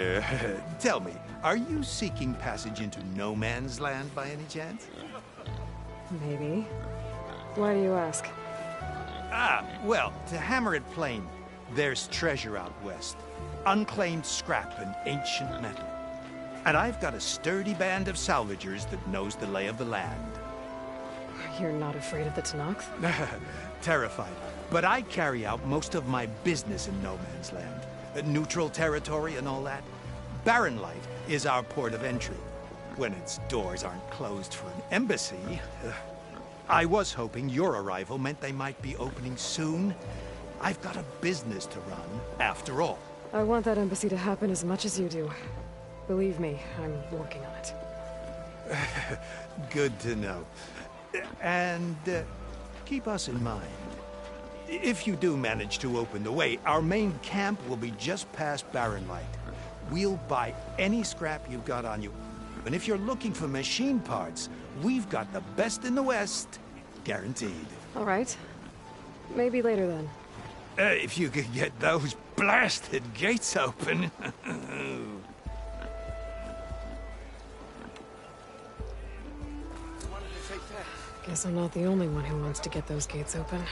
Uh, Tell me, are you seeking passage into no man's land by any chance? Maybe. Why do you ask? Ah, well, to hammer it plain, there's treasure out west. Unclaimed scrap and ancient metal. And I've got a sturdy band of salvagers that knows the lay of the land. You're not afraid of the Tenakth? Terrified. But I carry out most of my business in no man's land. Neutral territory and all that. Barren Light is our port of entry. When its doors aren't closed for an embassy. I was hoping your arrival meant they might be opening soon. I've got a business to run, after all. I want that embassy to happen as much as you do. Believe me, I'm working on it. Good to know. And keep us in mind. If you do manage to open the way, our main camp will be just past Barren Light. We'll buy any scrap you've got on you. And if you're looking for machine parts, we've got the best in the West. Guaranteed. All right. Maybe later then. If you could get those blasted gates open. Guess I'm not the only one who wants to get those gates open.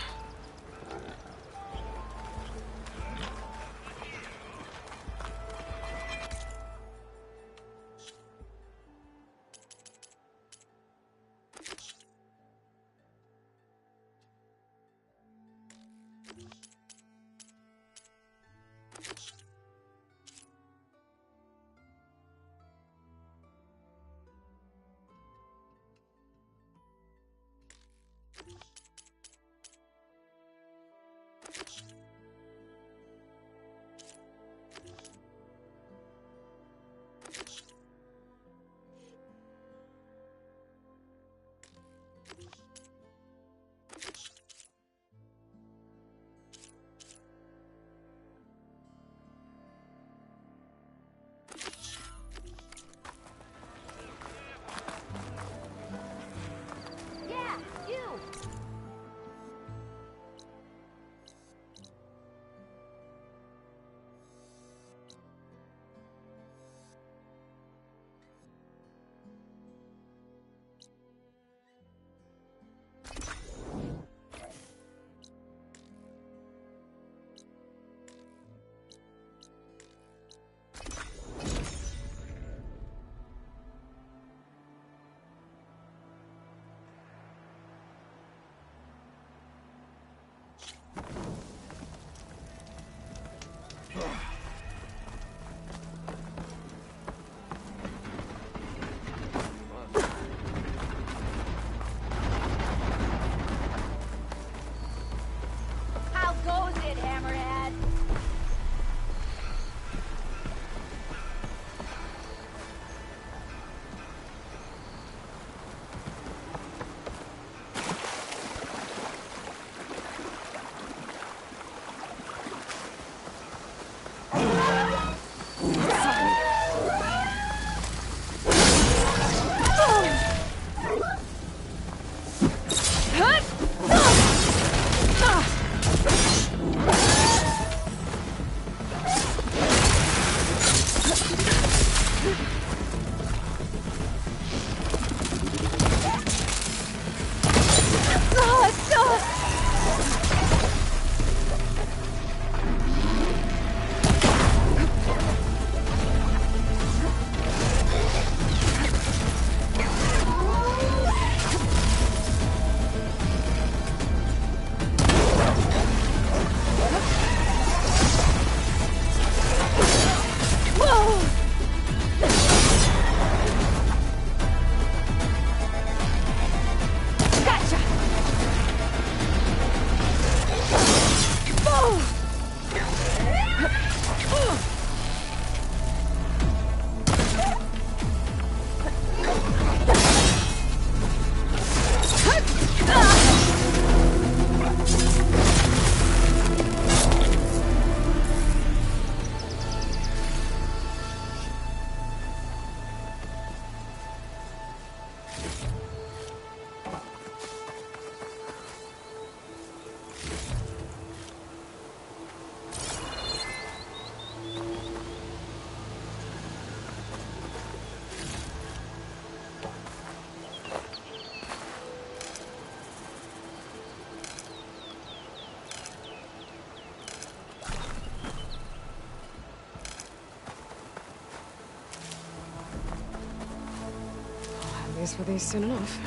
price for these soon enough.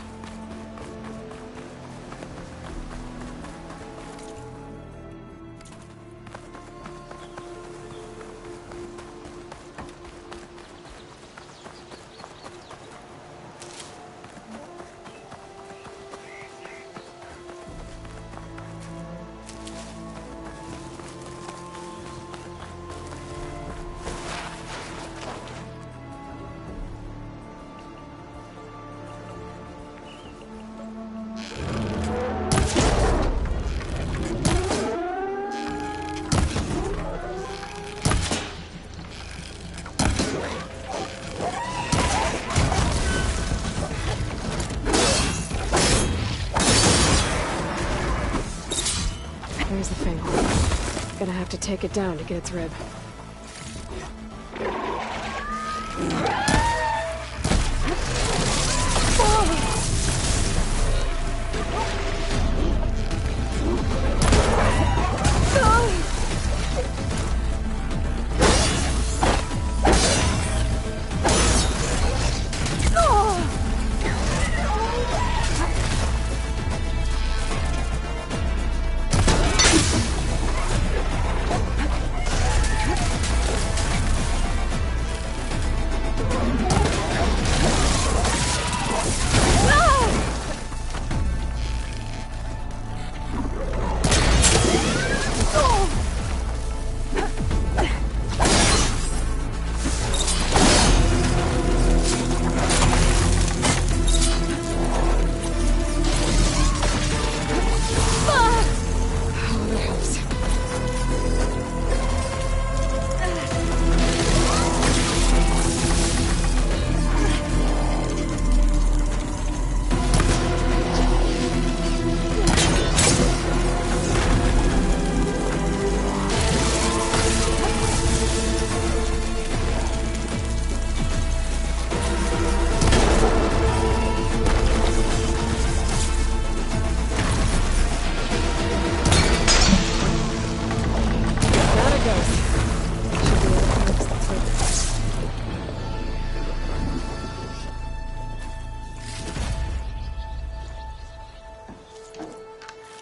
There's the thing. Gonna have to take it down to get its rib.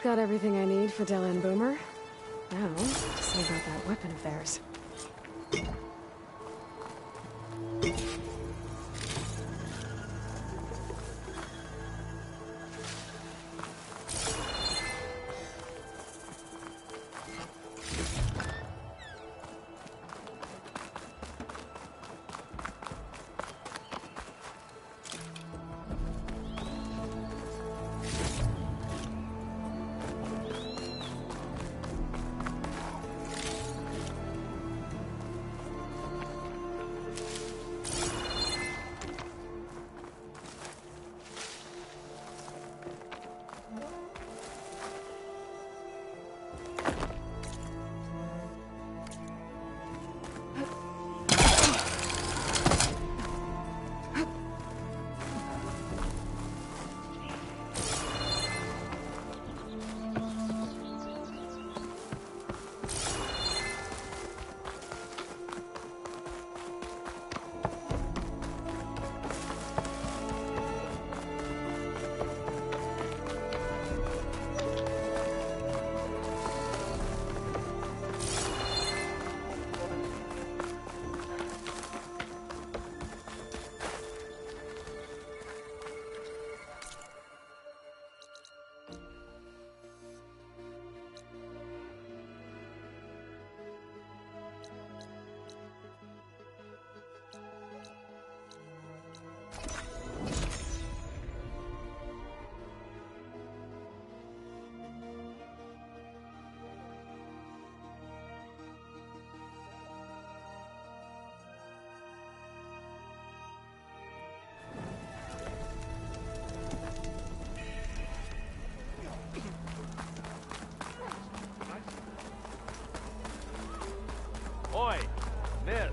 Got everything I need for Della and Boomer. Now, to see about that weapon of theirs. Oi, miss.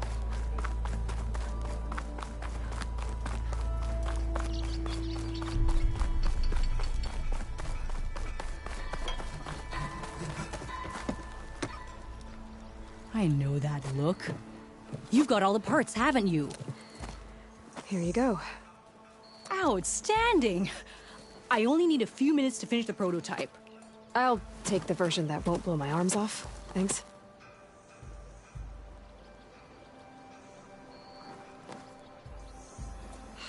I know that look. You've got all the parts, haven't you? Here you go. Ow! Outstanding! I only need a few minutes to finish the prototype. I'll take the version that won't blow my arms off. Thanks.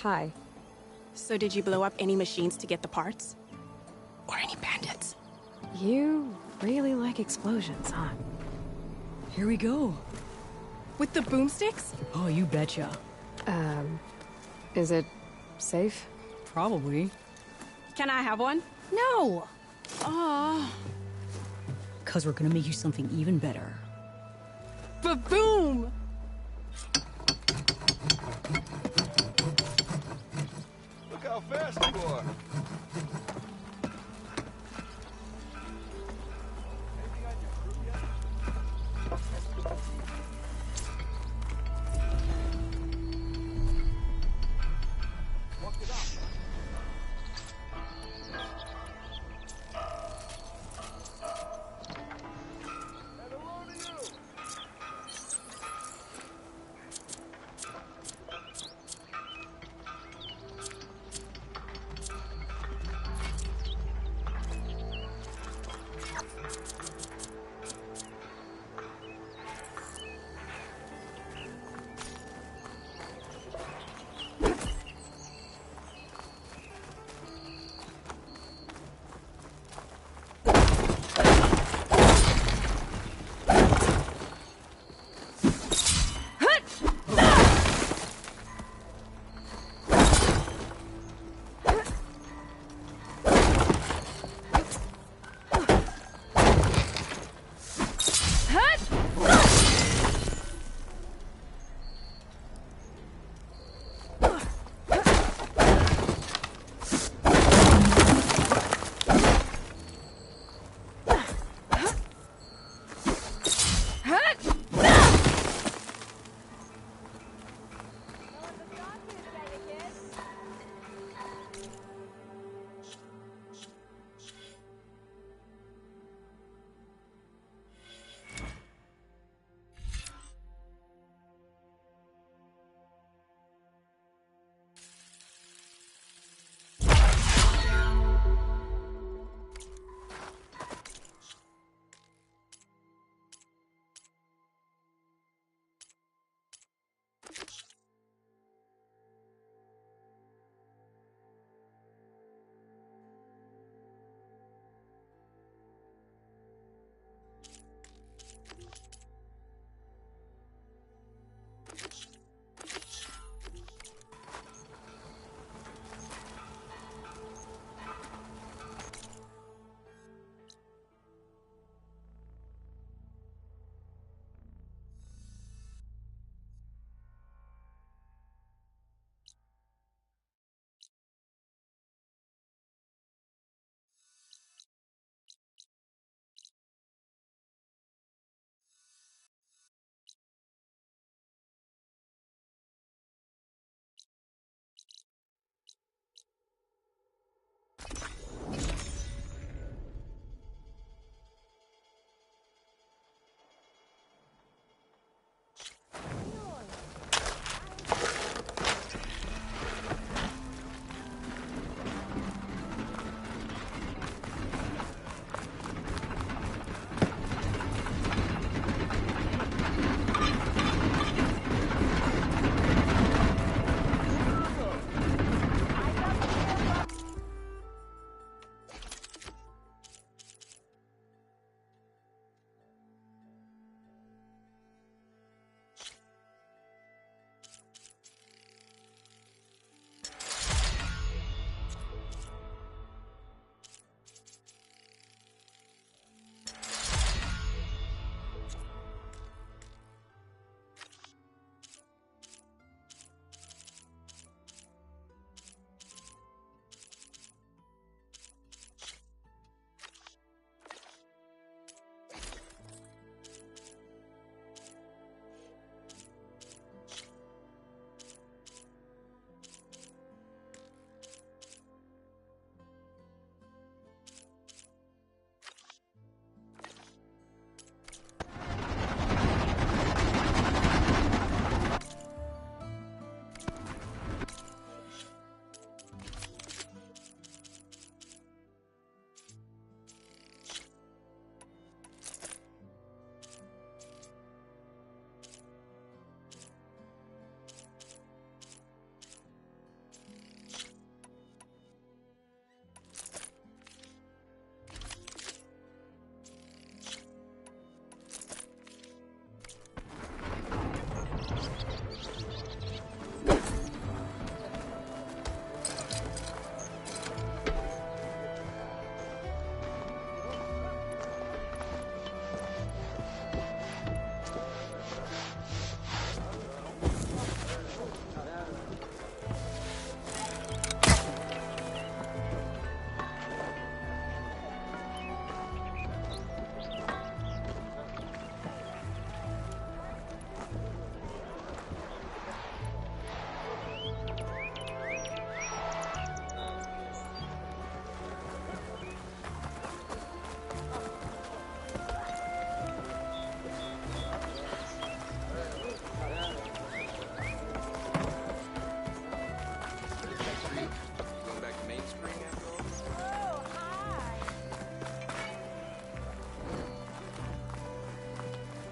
Hi. So did you blow up any machines to get the parts? Or any bandits? You really like explosions, huh? Here we go. With the boomsticks? Oh, you betcha. Is it safe? Probably. Can I have one? No! Aw. 'Cause we're gonna make you something even better. Ba-boom! Look how fast you are.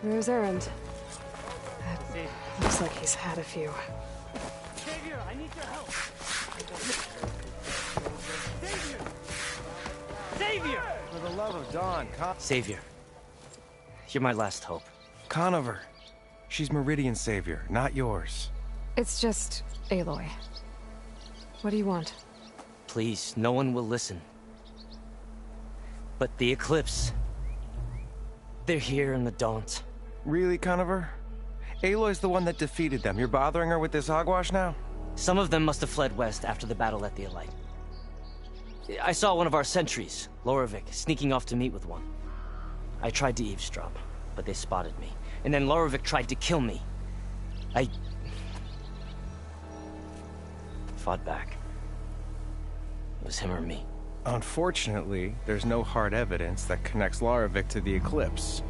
There's Erend. Looks like he's had a few. Savior, I need your help. Savior! Savior! For the love of Dawn, Savior. You're my last hope. Conover. She's Meridian's savior, not yours. It's just Aloy. What do you want? Please, no one will listen. But the Eclipse... they're here in the Daunt. Really, Conover? Aloy's the one that defeated them. You're bothering her with this hogwash now? Some of them must have fled west after the battle at the Elite. I saw one of our sentries, Loravik, sneaking off to meet with one. I tried to eavesdrop, but they spotted me. And then Loravik tried to kill me. I... fought back. It was him or me. Unfortunately, there's no hard evidence that connects Loravik to the Eclipse.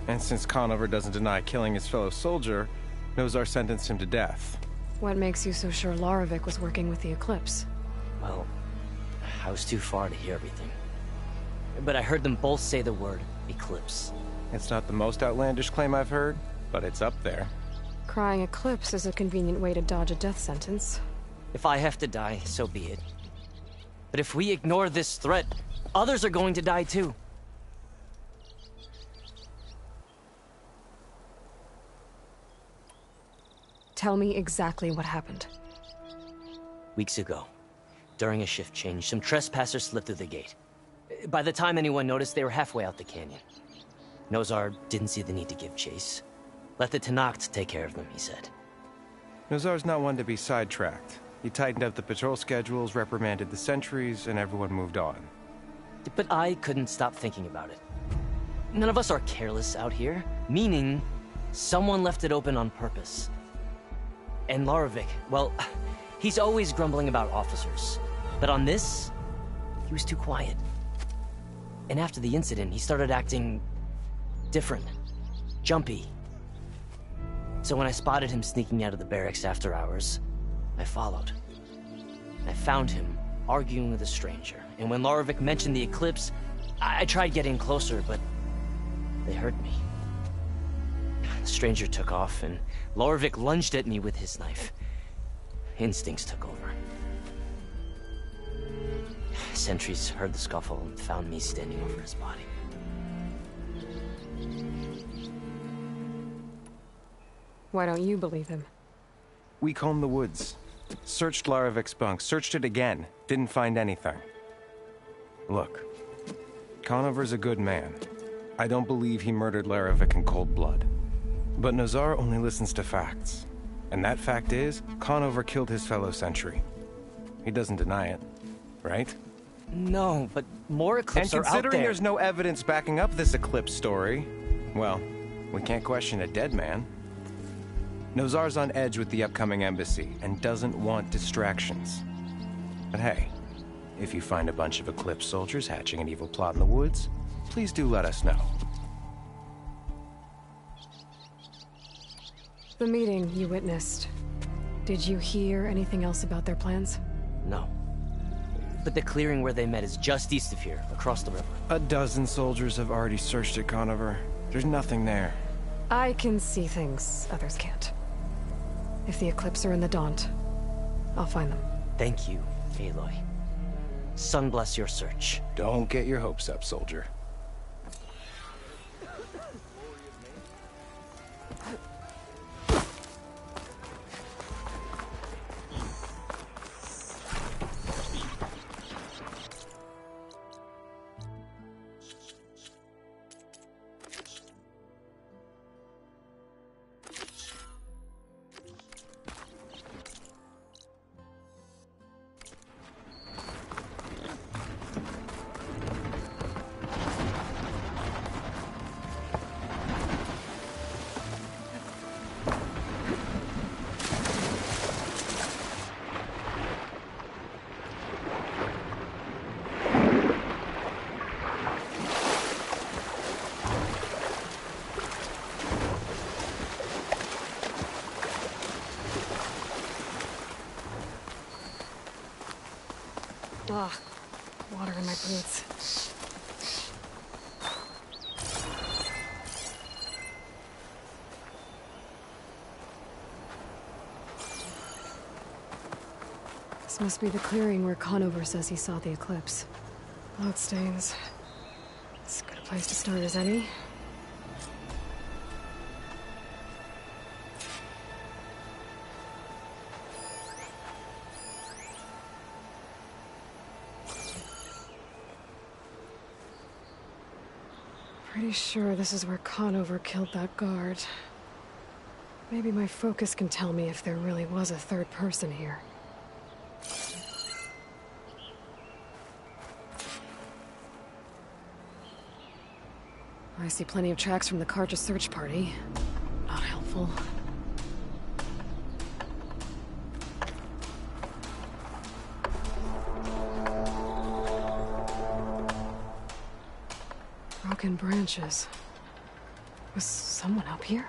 And since Conover doesn't deny killing his fellow soldier, Nozar sentenced him to death. What makes you so sure Loravik was working with the Eclipse? Well, I was too far to hear everything. But I heard them both say the word Eclipse. It's not the most outlandish claim I've heard, but it's up there. Crying Eclipse is a convenient way to dodge a death sentence. If I have to die, so be it. But if we ignore this threat, others are going to die too. Tell me exactly what happened. Weeks ago, during a shift change, some trespassers slipped through the gate. By the time anyone noticed, they were halfway out the canyon. Nozar didn't see the need to give chase. Let the Tenakth take care of them, he said. Nozar's not one to be sidetracked. He tightened up the patrol schedules, reprimanded the sentries, and everyone moved on. But I couldn't stop thinking about it. None of us are careless out here, meaning someone left it open on purpose. And Loravik, well, he's always grumbling about officers. But on this, he was too quiet. And after the incident, he started acting different, jumpy. So when I spotted him sneaking out of the barracks after hours, I followed. I found him arguing with a stranger. And when Loravik mentioned the Eclipse, I tried getting closer, but they heard me. The stranger took off, and Loravik lunged at me with his knife. Instincts took over. Sentries heard the scuffle and found me standing over his body. Why don't you believe him? We combed the woods. Searched Loravik's bunk, searched it again. Didn't find anything. Look, Conover's a good man. I don't believe he murdered Loravik in cold blood. But Nozar only listens to facts. And that fact is, Conover killed his fellow sentry. He doesn't deny it, right? No, but more Eclipse are out there. And considering there's no evidence backing up this Eclipse story, well, we can't question a dead man. Nozar's on edge with the upcoming embassy and doesn't want distractions. But hey, if you find a bunch of Eclipse soldiers hatching an evil plot in the woods, please do let us know. The meeting you witnessed. Did you hear anything else about their plans? No. But the clearing where they met is just east of here, across the river. A dozen soldiers have already searched it, Conover. There's nothing there. I can see things others can't. If the Eclipse are in the Daunt, I'll find them. Thank you, Aloy. Sun bless your search. Don't get your hopes up, soldier. Ugh, water in my boots. This must be the clearing where Conover says he saw the eclipse. Bloodstains. As good a place to start as any. Pretty sure this is where Conover killed that guard. Maybe my focus can tell me if there really was a third person here. I see plenty of tracks from the Carja search party. Not helpful. Broken branches. Was someone up here?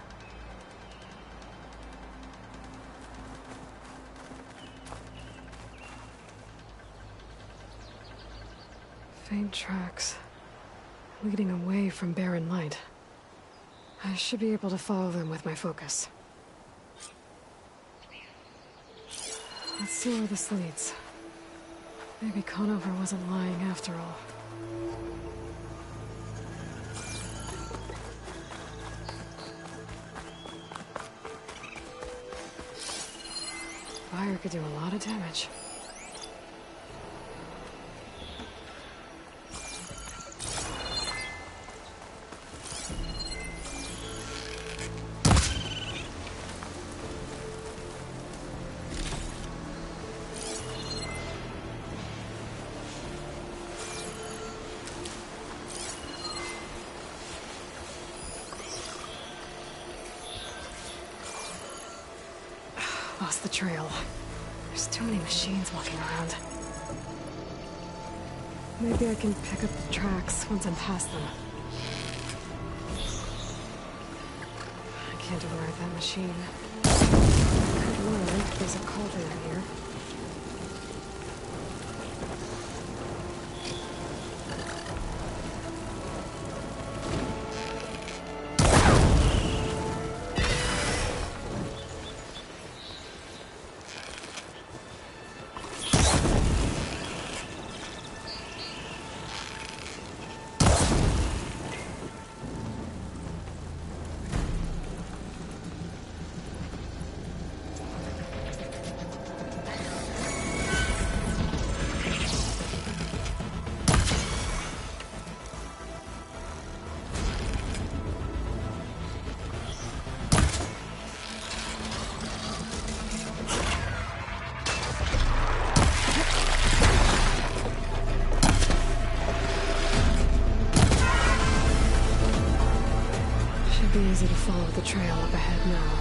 Faint tracks. Leading away from Barren Light. I should be able to follow them with my focus. Let's see where this leads. Maybe Conover wasn't lying after all. Fire could do a lot of damage. Lost the trail. There's too many machines walking around. Maybe I can pick up the tracks once I'm past them. I can't override that machine. I could learn if there's a cauldron here. Be easy to follow the trail up ahead now.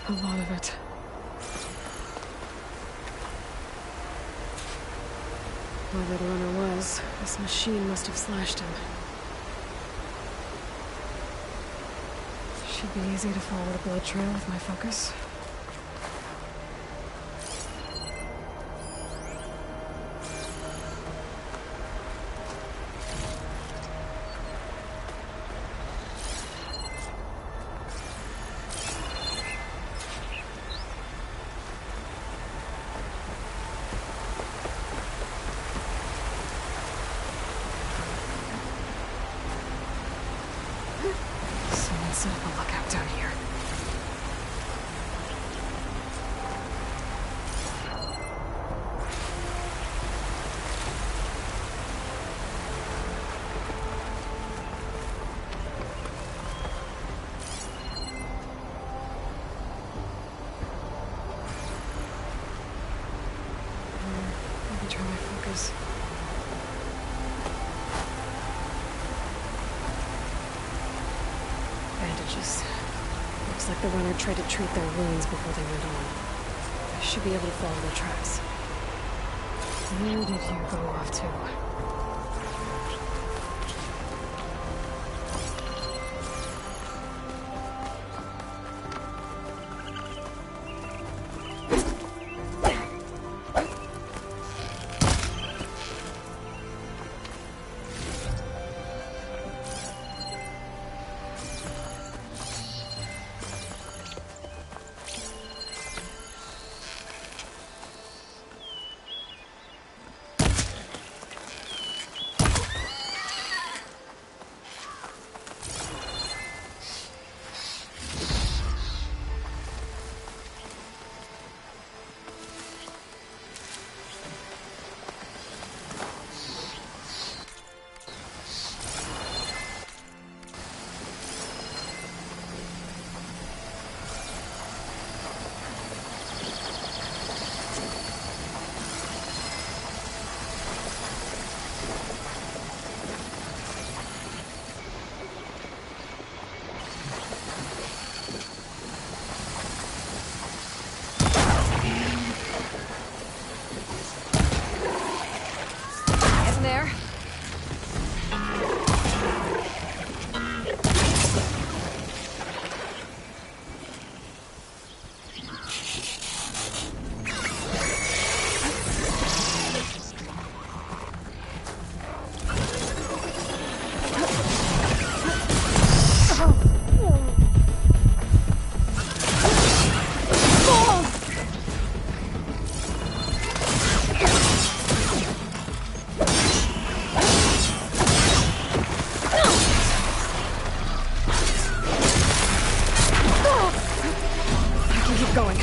A lot of it. Whoever the runner was, this machine must have slashed him. Should be easy to follow the blood trail with my focus. Someone set up a lookout down here. Maybe try my focus. Bandages. Looks like the runner tried to treat their wounds before they went on. I should be able to follow their tracks. Where did you go off to? There. Going.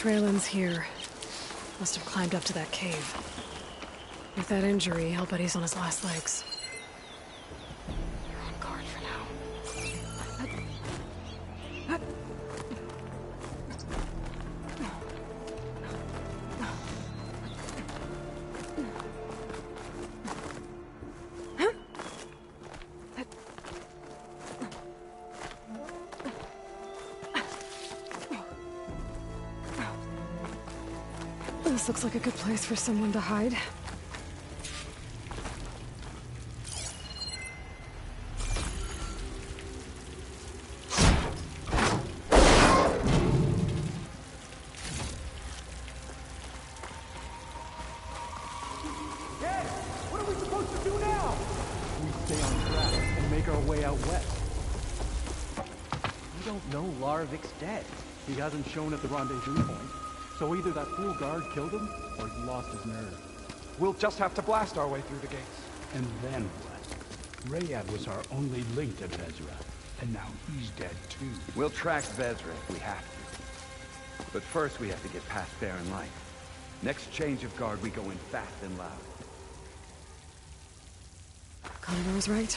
trail ends here. Must have climbed up to that cave. With that injury, I'll bet he's on his last legs. You're on guard for now. This looks like a good place for someone to hide. Larovik's dead. He hasn't shown at the rendezvous point, so either that fool guard killed him, or he lost his nerve. We'll just have to blast our way through the gates. And then what? Rayad was our only link to Vezra, and now he's dead too. We'll track Vezra if we have to. But first we have to get past Barren Light. Next change of guard, we go in fast and loud. Conover was right.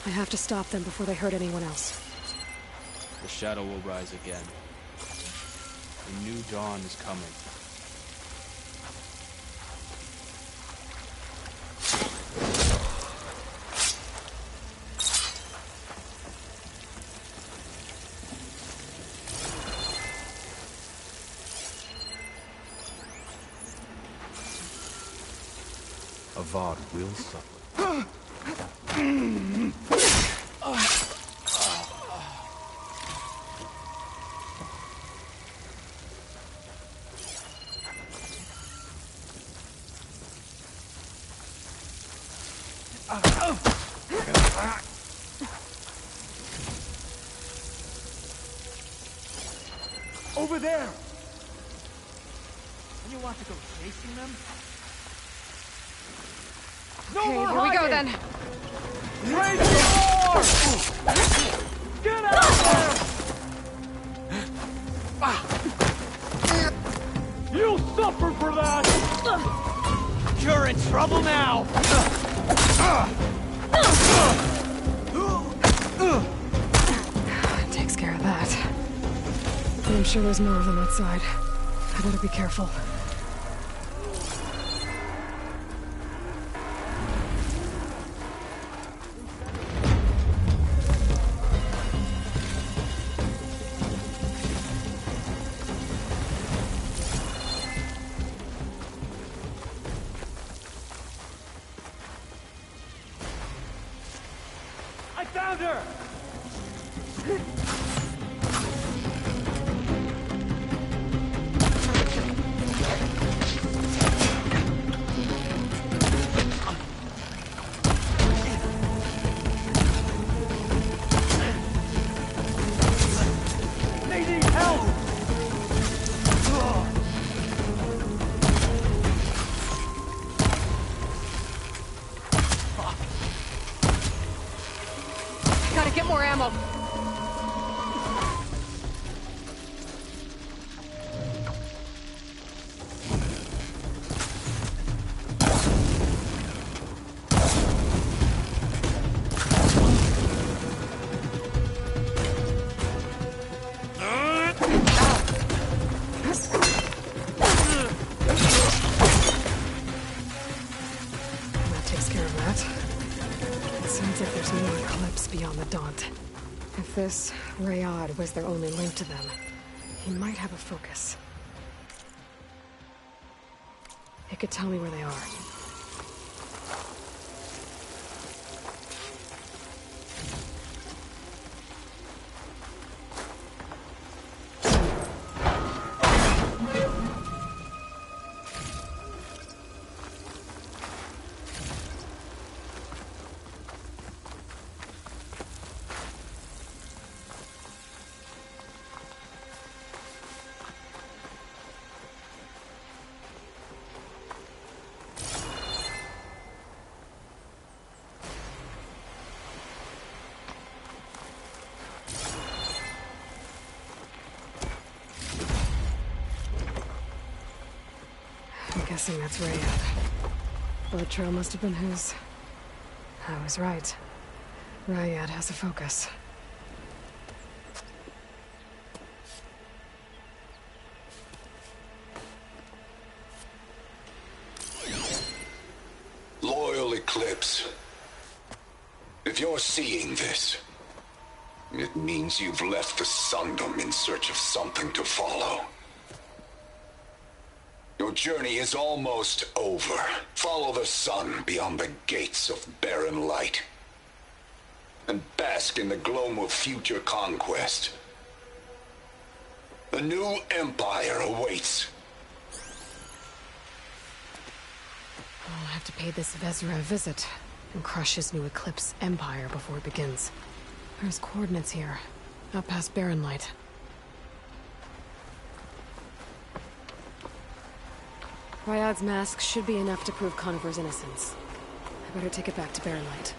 I have to stop them before they hurt anyone else. The shadow will rise again. A new dawn is coming. Avad will suffer. Over there! And you want to go chasing them? Okay, here we go then. Raise the door! Get out there! You'll suffer for that! You're in trouble now! Takes care of that. But I'm sure there's more of them outside. I better be careful. I found her! They need help! Gotta get more ammo. That takes care of that. It sounds like there's more Eclipse beyond the Daunt. If this Rayad was their only link to them, he might have a focus. It could tell me where they are. I'm guessing that's Rayad. Blood trail must have been his. I was right. Rayad has a focus. Loyal Eclipse. If you're seeing this, it means you've left the Sundom in search of something to follow. Your journey is almost over. Follow the sun beyond the gates of barren light. And bask in the gloam of future conquest. A new empire awaits. I'll have to pay this Vezra a visit and crush his new Eclipse empire before it begins. There's coordinates here, out past Barren Light. Ryad's mask should be enough to prove Conover's innocence. I better take it back to Barren Light.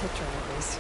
Picture at least.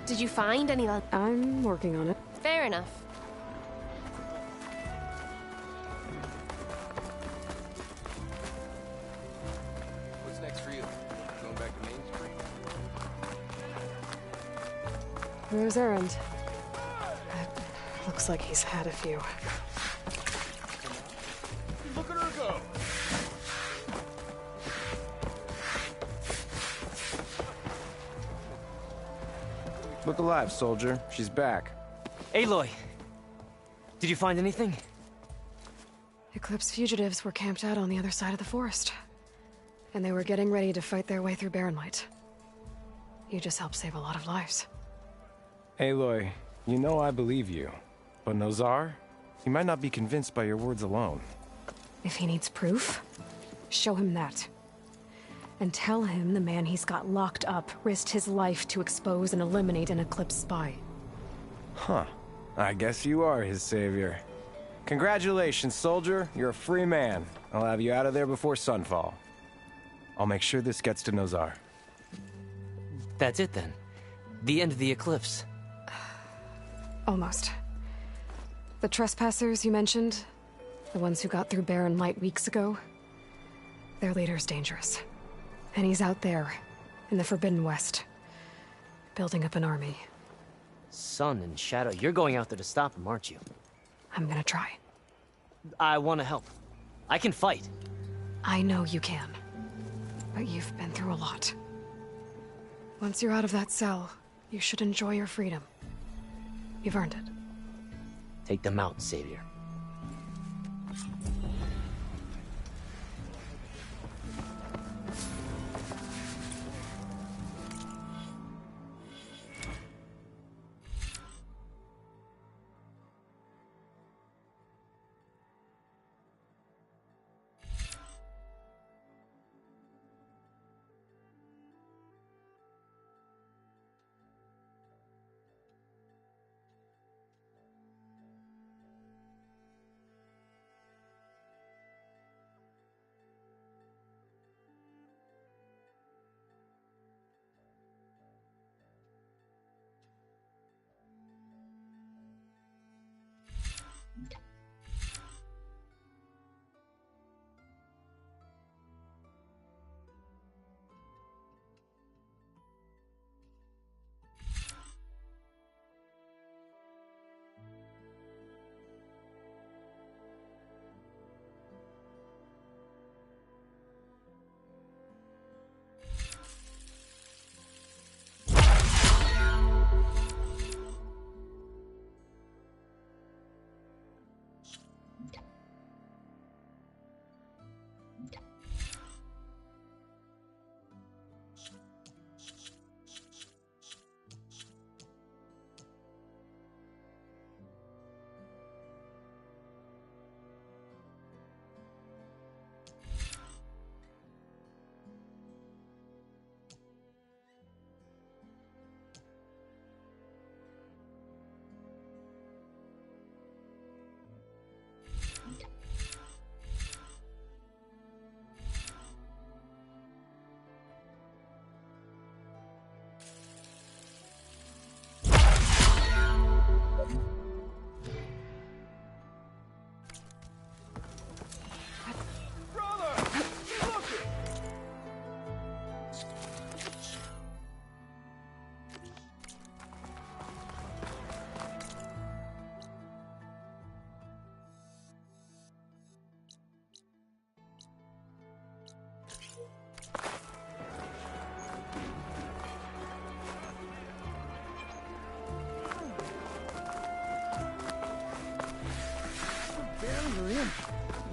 Did you find any luck? I'm working on it. Fair enough. What's next for you? Going back to Main Street? Where's Erend? Looks like he's had a few. Look at her go! Look alive, soldier. She's back. Aloy! Did you find anything? Eclipse fugitives were camped out on the other side of the forest. And they were getting ready to fight their way through Barren Light. You just helped save a lot of lives. Aloy, you know I believe you. But Nozar? He might not be convinced by your words alone. If he needs proof, show him that. And tell him the man he's got locked up risked his life to expose and eliminate an Eclipse spy. Huh. I guess you are his savior. Congratulations, soldier. You're a free man. I'll have you out of there before sunfall. I'll make sure this gets to Nozar. That's it then. The end of the Eclipse. Almost. The trespassers you mentioned, the ones who got through Barren Light weeks ago, their leader's dangerous. And he's out there, in the Forbidden West, building up an army. Sun and Shadow, you're going out there to stop him, aren't you? I'm gonna try. I want to help. I can fight. I know you can. But you've been through a lot. Once you're out of that cell, you should enjoy your freedom. You've earned it. Take them out, Savior.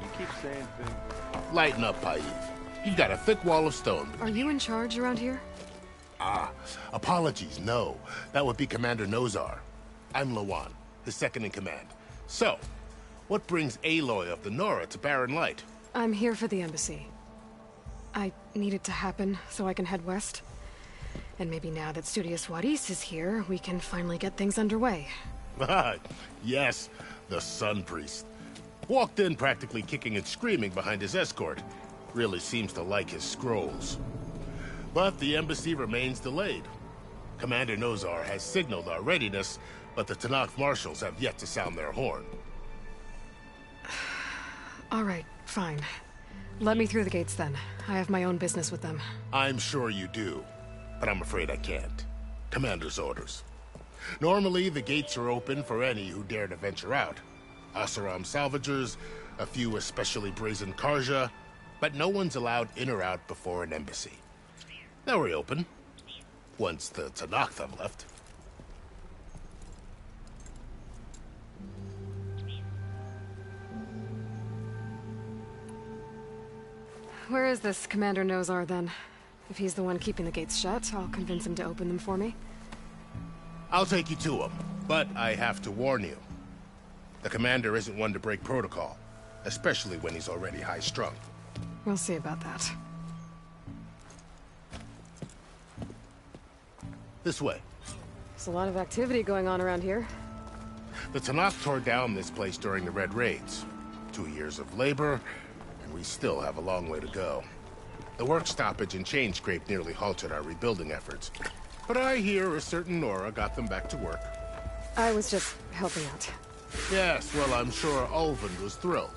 You keep saying things. Lighten up, Paiv. You got a thick wall of stone. Are you in charge around here? Ah, apologies, no. That would be Commander Nozar. I'm Lawan, his second-in-command. So, what brings Aloy of the Nora to Barren Light? I'm here for the embassy. I need it to happen so I can head west. And maybe now that Studious Wadis is here, we can finally get things underway. Yes, the Sun Priest. Walked in practically kicking and screaming behind his escort. Really seems to like his scrolls. But the embassy remains delayed. Commander Nozar has signaled our readiness, but the Tenakth marshals have yet to sound their horn. All right, fine. Let me through the gates then. I have my own business with them. I'm sure you do, but I'm afraid I can't. Commander's orders. Normally, the gates are open for any who dare to venture out. Asaram salvagers, a few especially brazen Karja, but no one's allowed in or out before an embassy. They'll reopen, once the Tenakth have left. Where is this Commander Nozar, then? If he's the one keeping the gates shut, I'll convince him to open them for me. I'll take you to him, but I have to warn you. The commander isn't one to break protocol, especially when he's already high-strung. We'll see about that. This way. There's a lot of activity going on around here. The Tenakth tore down this place during the Red Raids. 2 years of labor, and we still have a long way to go. The work stoppage and chain scrape nearly halted our rebuilding efforts. But I hear a certain Nora got them back to work. I was just helping out. Yes, well, I'm sure Ulvund was thrilled.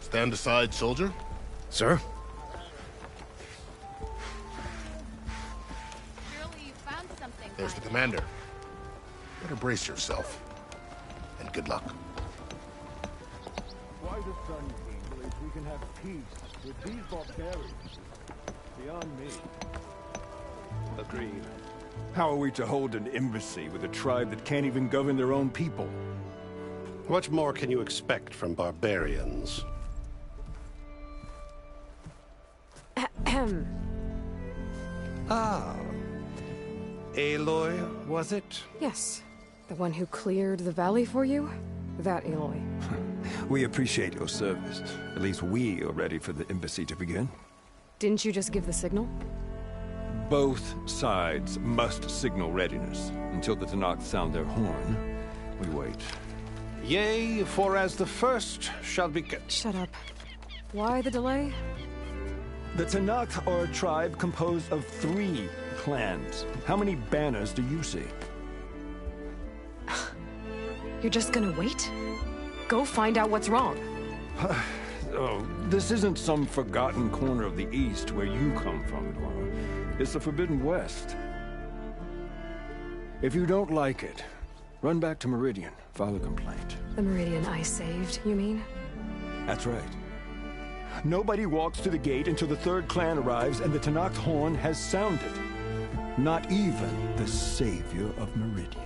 Stand aside, soldier. Sir? Surely you found something. There's the commander. Better brace yourself. And good luck. Why the Sun King believes we can have peace with these barbarians? Beyond me. Agreed. How are we to hold an embassy with a tribe that can't even govern their own people? What more can you expect from barbarians? Ah. Aloy, was it? Yes. The one who cleared the valley for you? That Aloy. We appreciate your service. At least we are ready for the embassy to begin. Didn't you just give the signal? Both sides must signal readiness. Until the Tenakth sound their horn, we wait. Yea, for as the first shall be... Shut up. Why the delay? The Tenakth are a tribe composed of 3 clans. How many banners do you see? You're just gonna wait? Go find out what's wrong. Oh, this isn't some forgotten corner of the East where you come from, Nora. It's the Forbidden West. If you don't like it, run back to Meridian, file a complaint. The Meridian I saved, you mean? That's right. Nobody walks to the gate until the 3rd clan arrives and the Tenakth horn has sounded. Not even the savior of Meridian.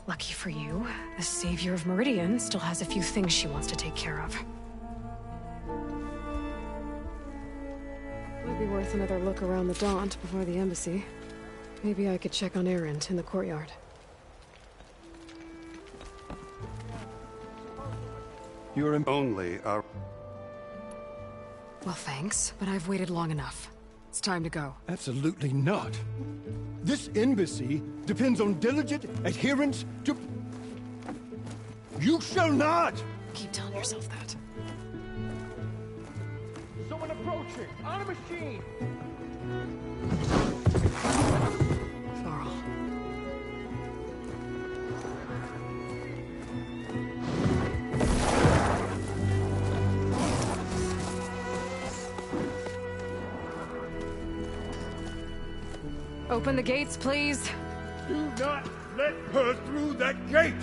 Lucky for you, the savior of Meridian still has a few things she wants to take care of. Might be worth another look around the Daunt before the embassy. Maybe I could check on Erend in the courtyard. You're only our... Well, thanks, but I've waited long enough. It's time to go. Absolutely not. This embassy depends on diligent adherence to... You shall not! Keep telling yourself that. Someone approaching! On a machine! Varl. Open the gates, please. Do not let her through that gate!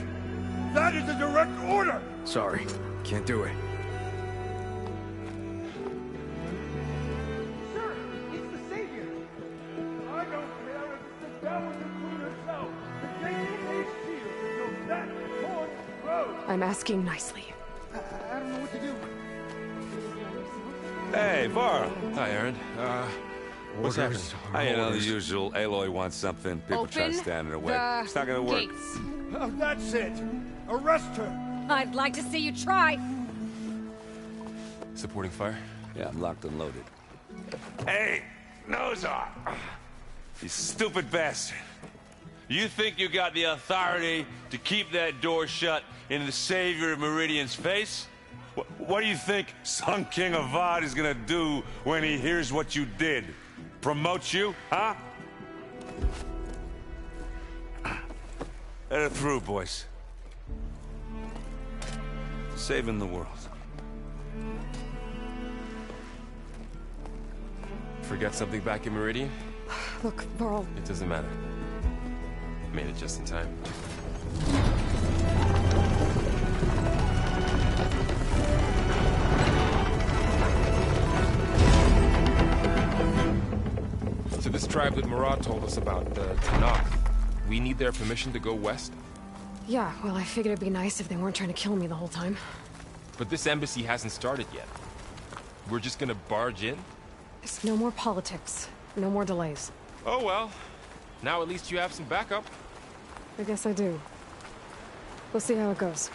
That is a direct order! Sorry, can't do it. Sir, it's the Savior! I don't care if it's the Dowager Queen herself! The gate is sealed until that horn grows! I'm asking nicely. I don't know what to do. Hey, Varl. Hi, Aaron. What's happening? You know, the usual. Aloy wants something. People try to stand in her way. It's not gonna work. Gates. Oh, that's it! Arrest her! I'd like to see you try. Supporting fire? Yeah, I'm locked and loaded. Hey, Nozar! You stupid bastard. You think you got the authority to keep that door shut in the savior of Meridian's face? What do you think Sun King Avad is gonna do when he hears what you did? Promote you, huh? Let her through, boys. Saving the world. Forget something back in Meridian? Look, Varl. It doesn't matter. Made it just in time. To this tribe that Murad told us about, the Tenakth, we need their permission to go west? Yeah, well, I figured it'd be nice if they weren't trying to kill me the whole time. But this embassy hasn't started yet. We're just gonna barge in? There's no more politics. No more delays. Oh well. Now at least you have some backup. I guess I do. We'll see how it goes.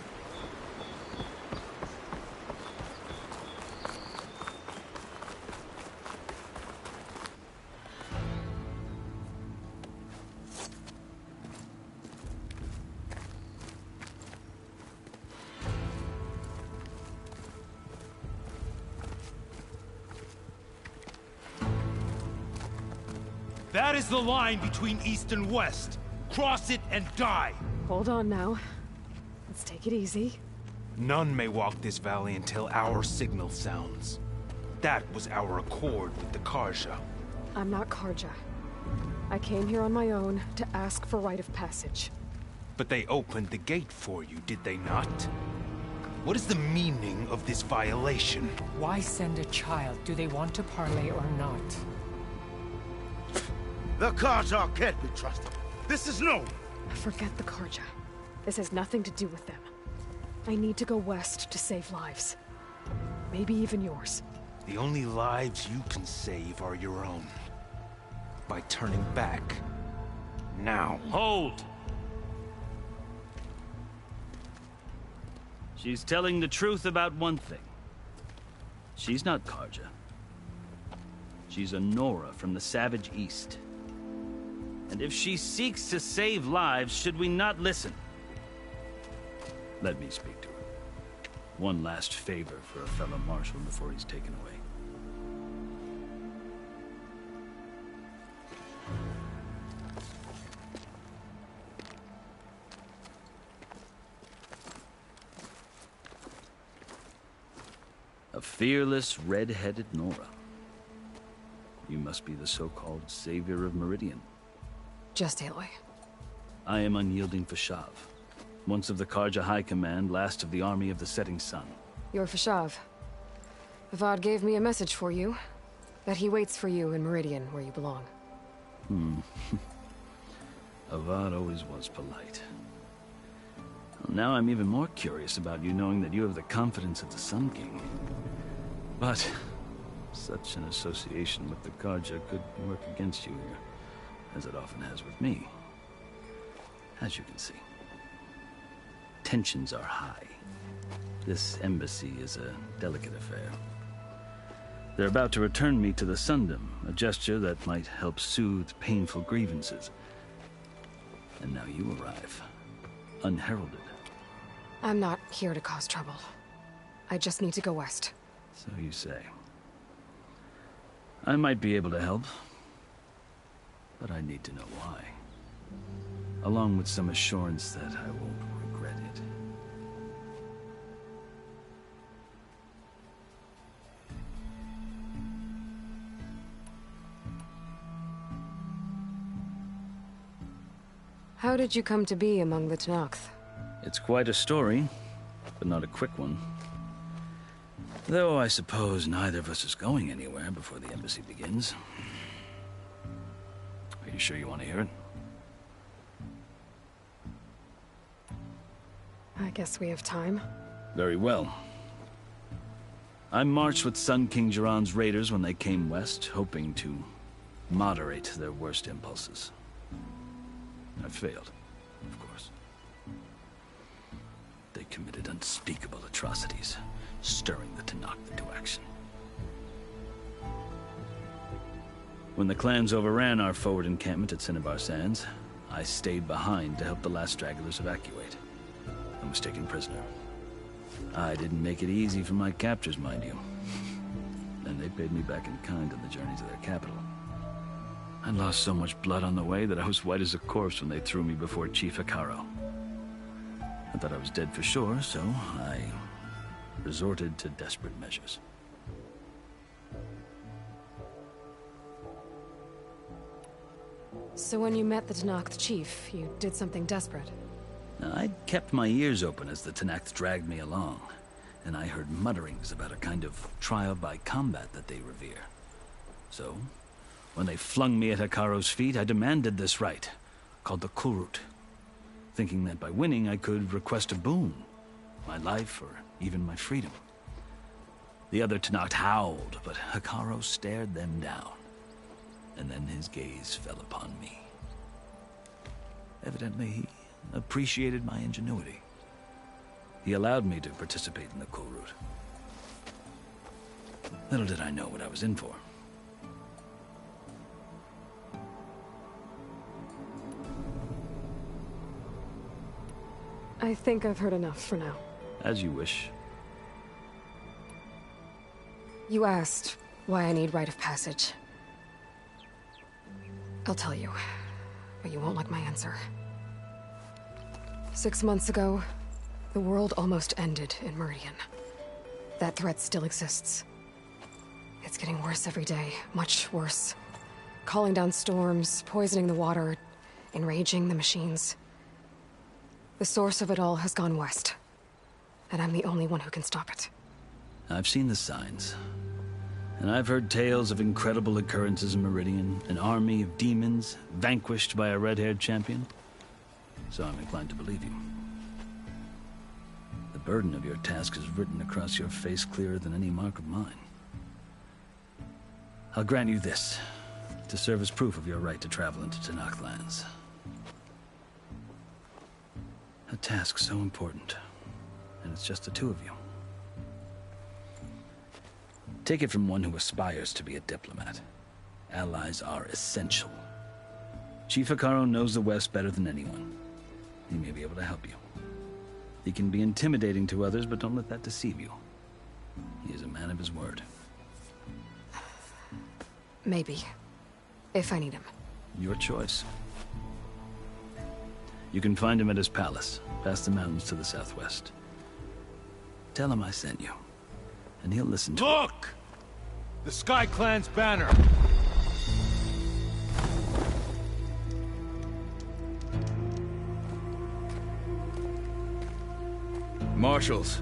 That is the line between East and West. Cross it and die. Hold on now. Let's take it easy. None may walk this valley until our signal sounds. That was our accord with the Carja. I'm not Carja. I came here on my own to ask for rite of passage. But they opened the gate for you, did they not? What is the meaning of this violation? Why send a child? Do they want to parley or not? The Carja can't be trusted. This is known. Forget the Carja. This has nothing to do with them. I need to go west to save lives. Maybe even yours. The only lives you can save are your own. By turning back. Now. Hold! She's telling the truth about one thing. She's not Carja. She's a Nora from the Savage East. And if she seeks to save lives, should we not listen? Let me speak to her. One last favor for a fellow marshal before he's taken away. A fearless, red-headed Nora. You must be the so-called savior of Meridian. Just Aloy. I am Unyielding Fashav, once of the Carja High Command, last of the army of the Setting Sun. You're Fashav. Avad gave me a message for you. That he waits for you in Meridian, where you belong. Avad always was polite. Well, now I'm even more curious about you knowing that you have the confidence of the Sun King. But such an association with the Carja could work against you here, as it often has with me. As you can see, tensions are high. This embassy is a delicate affair. They're about to return me to the Sundom, a gesture that might help soothe painful grievances. And now you arrive, unheralded. I'm not here to cause trouble. I just need to go west. So you say. I might be able to help, but I need to know why. Along with some assurance that I won't regret it. How did you come to be among the Tenakth? It's quite a story, but not a quick one. Though I suppose neither of us is going anywhere before the embassy begins. Are you sure you want to hear it? I guess we have time. Very well. I marched with Sun King Jiran's raiders when they came west, hoping to moderate their worst impulses. I failed, of course. They committed unspeakable atrocities, stirring the Tenakth into action. When the clans overran our forward encampment at Cinnabar Sands, I stayed behind to help the last stragglers evacuate. I was taken prisoner. I didn't make it easy for my captors, mind you. And they paid me back in kind on the journey to their capital. I lost so much blood on the way that I was white as a corpse when they threw me before Chief Hekarro. I thought I was dead for sure, so I resorted to desperate measures. So when you met the Tenakth chief, you did something desperate? I'd kept my ears open as the Tenakth dragged me along, and I heard mutterings about a kind of trial by combat that they revere. So, when they flung me at Hekarro's feet, I demanded this rite, called the Kulrut, thinking that by winning I could request a boon, my life or even my freedom. The other Tenakth howled, but Hekarro stared them down, and then his gaze fell upon me. Evidently, he appreciated my ingenuity. He allowed me to participate in the coal route. Little did I know what I was in for. I think I've heard enough for now. As you wish. You asked why I need rite of passage. I'll tell you, but you won't like my answer. 6 months ago, the world almost ended in Meridian. That threat still exists. It's getting worse every day, much worse. Calling down storms, poisoning the water, enraging the machines. The source of it all has gone west, and I'm the only one who can stop it. I've seen the signs. And I've heard tales of incredible occurrences in Meridian, an army of demons vanquished by a red-haired champion. So I'm inclined to believe you. The burden of your task is written across your face clearer than any mark of mine. I'll grant you this, to serve as proof of your right to travel into Tenakth lands. A task so important, and it's just the two of you. Take it from one who aspires to be a diplomat. Allies are essential. Chief Hekarro knows the West better than anyone. He may be able to help you. He can be intimidating to others, but don't let that deceive you. He is a man of his word. Maybe. If I need him. Your choice. You can find him at his palace, past the mountains to the southwest. Tell him I sent you, and he'll listen to Look! The Sky Clan's banner! Marshals.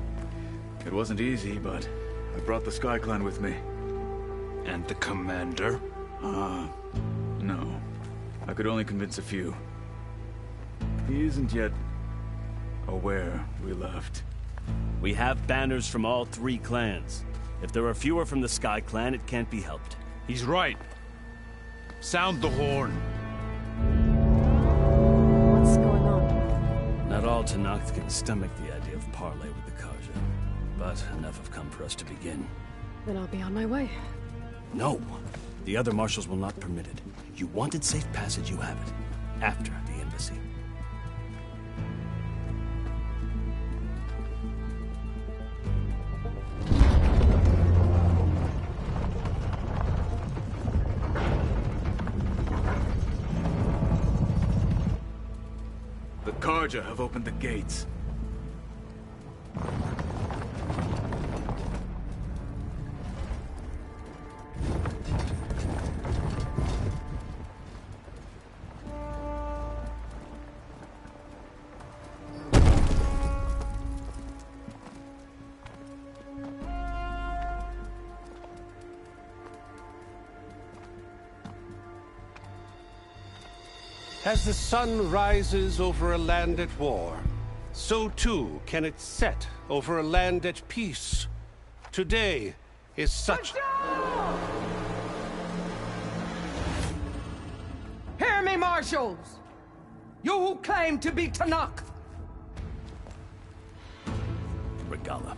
It wasn't easy, but I brought the Sky Clan with me. And the commander? No. I could only convince a few. He isn't yet aware we left. We have banners from all 3 clans. If there are fewer from the Sky Clan, it can't be helped. He's right. Sound the horn. What's going on? Not all Tenakth can stomach the idea of parley with the Carja, but enough have come for us to begin. Then I'll be on my way. No! The other marshals will not permit it. You wanted safe passage, you have it. After the embassy. The Carja have opened the gates. As the sun rises over a land at war, so too can it set over a land at peace. Today is such... Hear me, marshals! You who claim to be Tenakth! Regalla.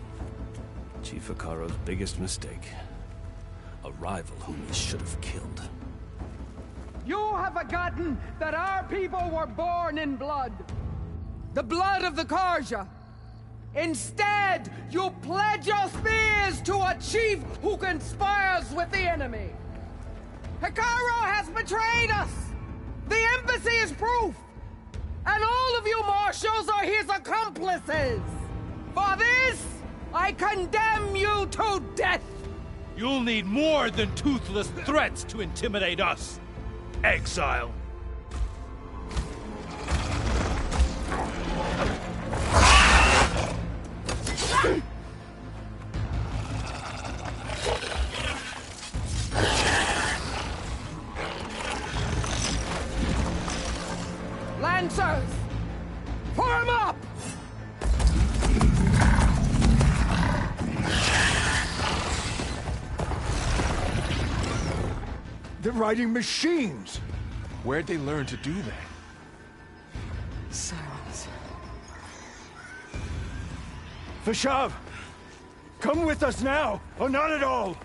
Chief Hekarro's biggest mistake. A rival whom he should have killed. You have forgotten that our people were born in blood. The blood of the Carja. Instead, you pledge your spears to a chief who conspires with the enemy. Hekarro has betrayed us! The embassy is proof! And all of you marshals are his accomplices! For this, I condemn you to death! You'll need more than toothless threats to intimidate us. Exile. Lancers! Form up! They're riding machines! Where'd they learn to do that? Silence. Fashav! Come with us now, or not at all!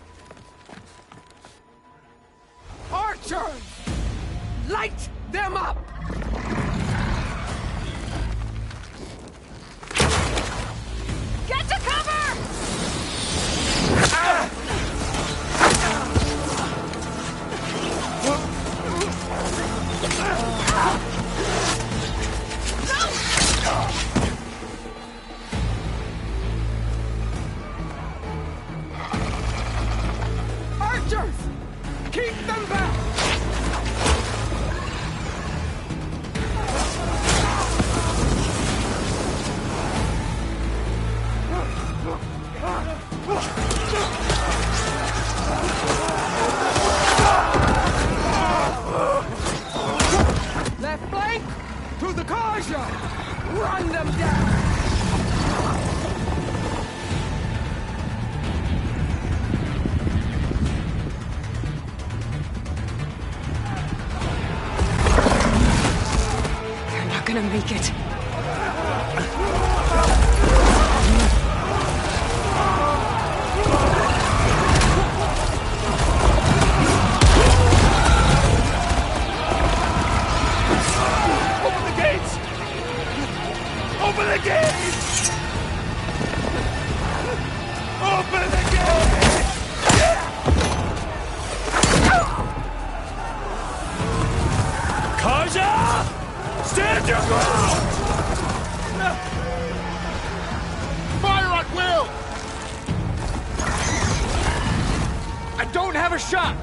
Archers! Light them up! Get to cover! Archers! Keep them back! Left flank! To the Karja! Run them down! They're not gonna make it. Open the gates! Open the gates! Open the gates! Karja! Stand your ground! Fire at will! I don't have a shot!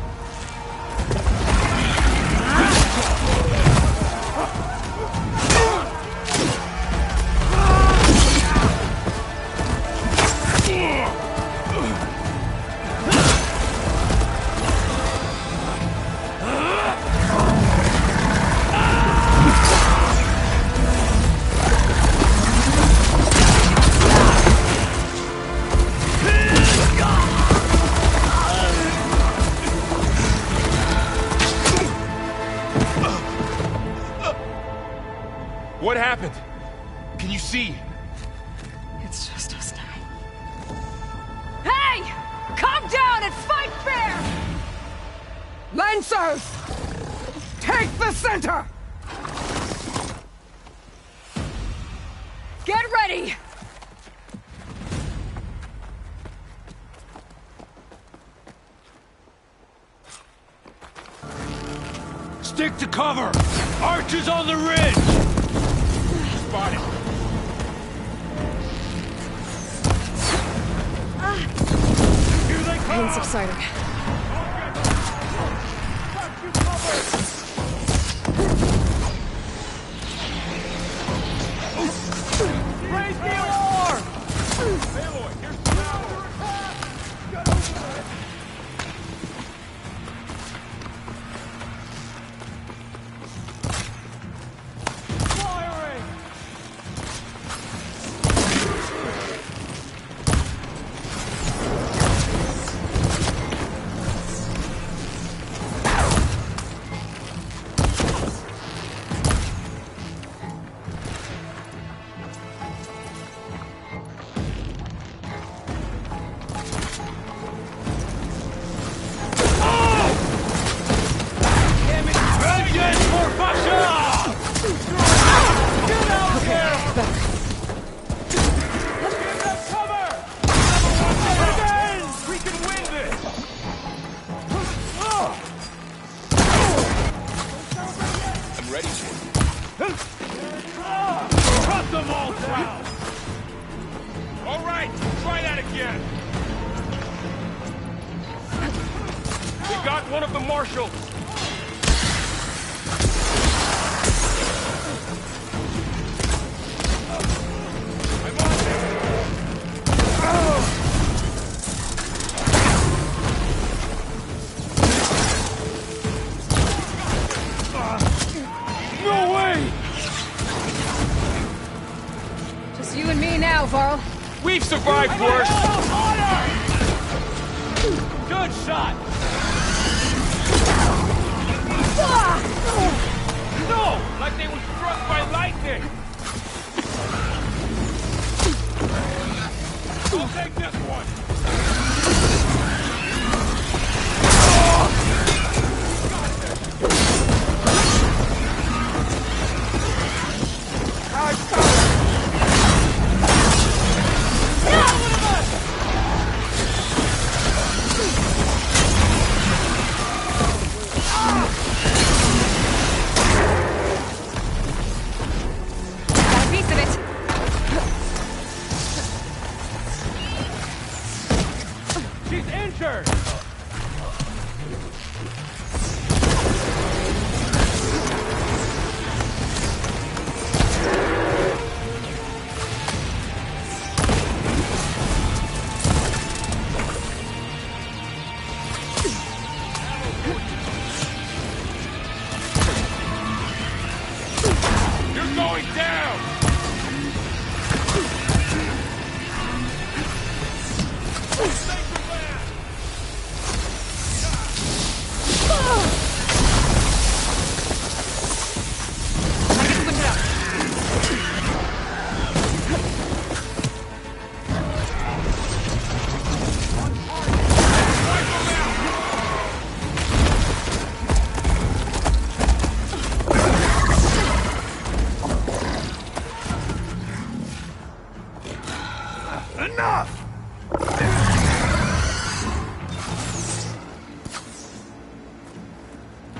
What happened? Can you see? It's just us now. Hey! Calm down and fight fair! Lancers! Take the center! Get ready! Stick to cover! Archers on the ridge! Spotted! Here they come! Pain subsiding. Raise the alarm! Aloy, here's the power! Firing! Vengeance for Fasha! Get out there! Give them cover! Revenge! We can win this! I'm ready. Cut them all down! All right, try that again. We got one of the marshals. No way! Just you and me now, Varl. We've survived worse. Good shot! No! Like they were struck by lightning! I'll take this one!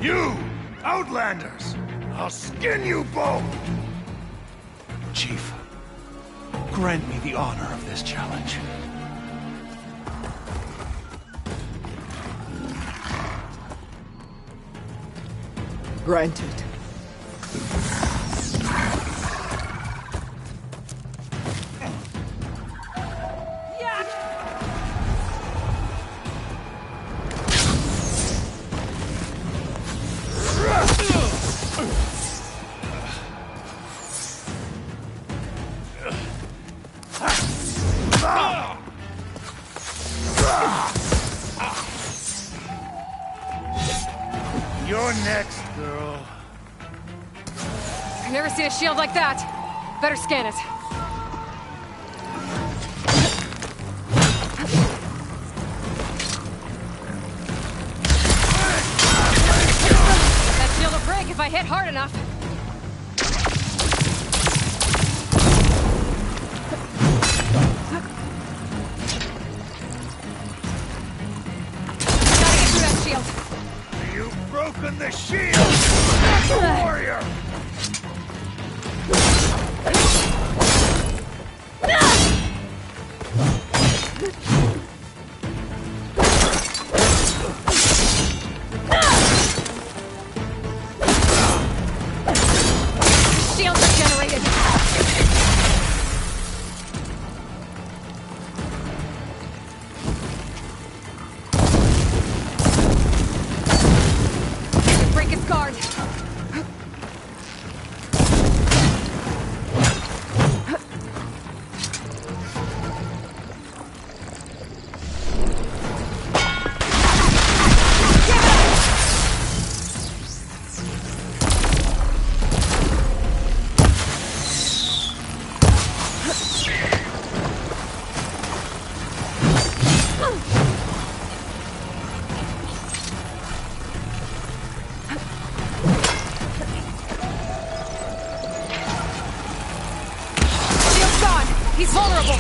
You, Outlanders! I'll skin you both! Chief, grant me the honor of this challenge. Granted. You're next, girl. I've never seen a shield like that. Better scan it. That shield will break if I hit hard enough. Gotta get through that shield. You've broken the shield! That's a warrior! Shields are generated. Break its guard. Shield's gone. He's vulnerable.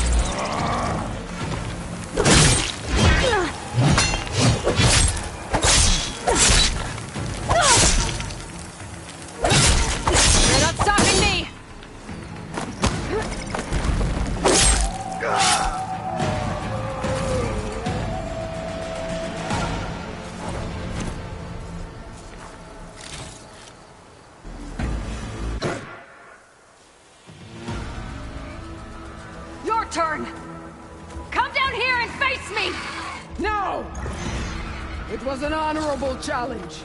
You're not stopping me. Your turn. Come down here and face me. No! It was an honorable challenge.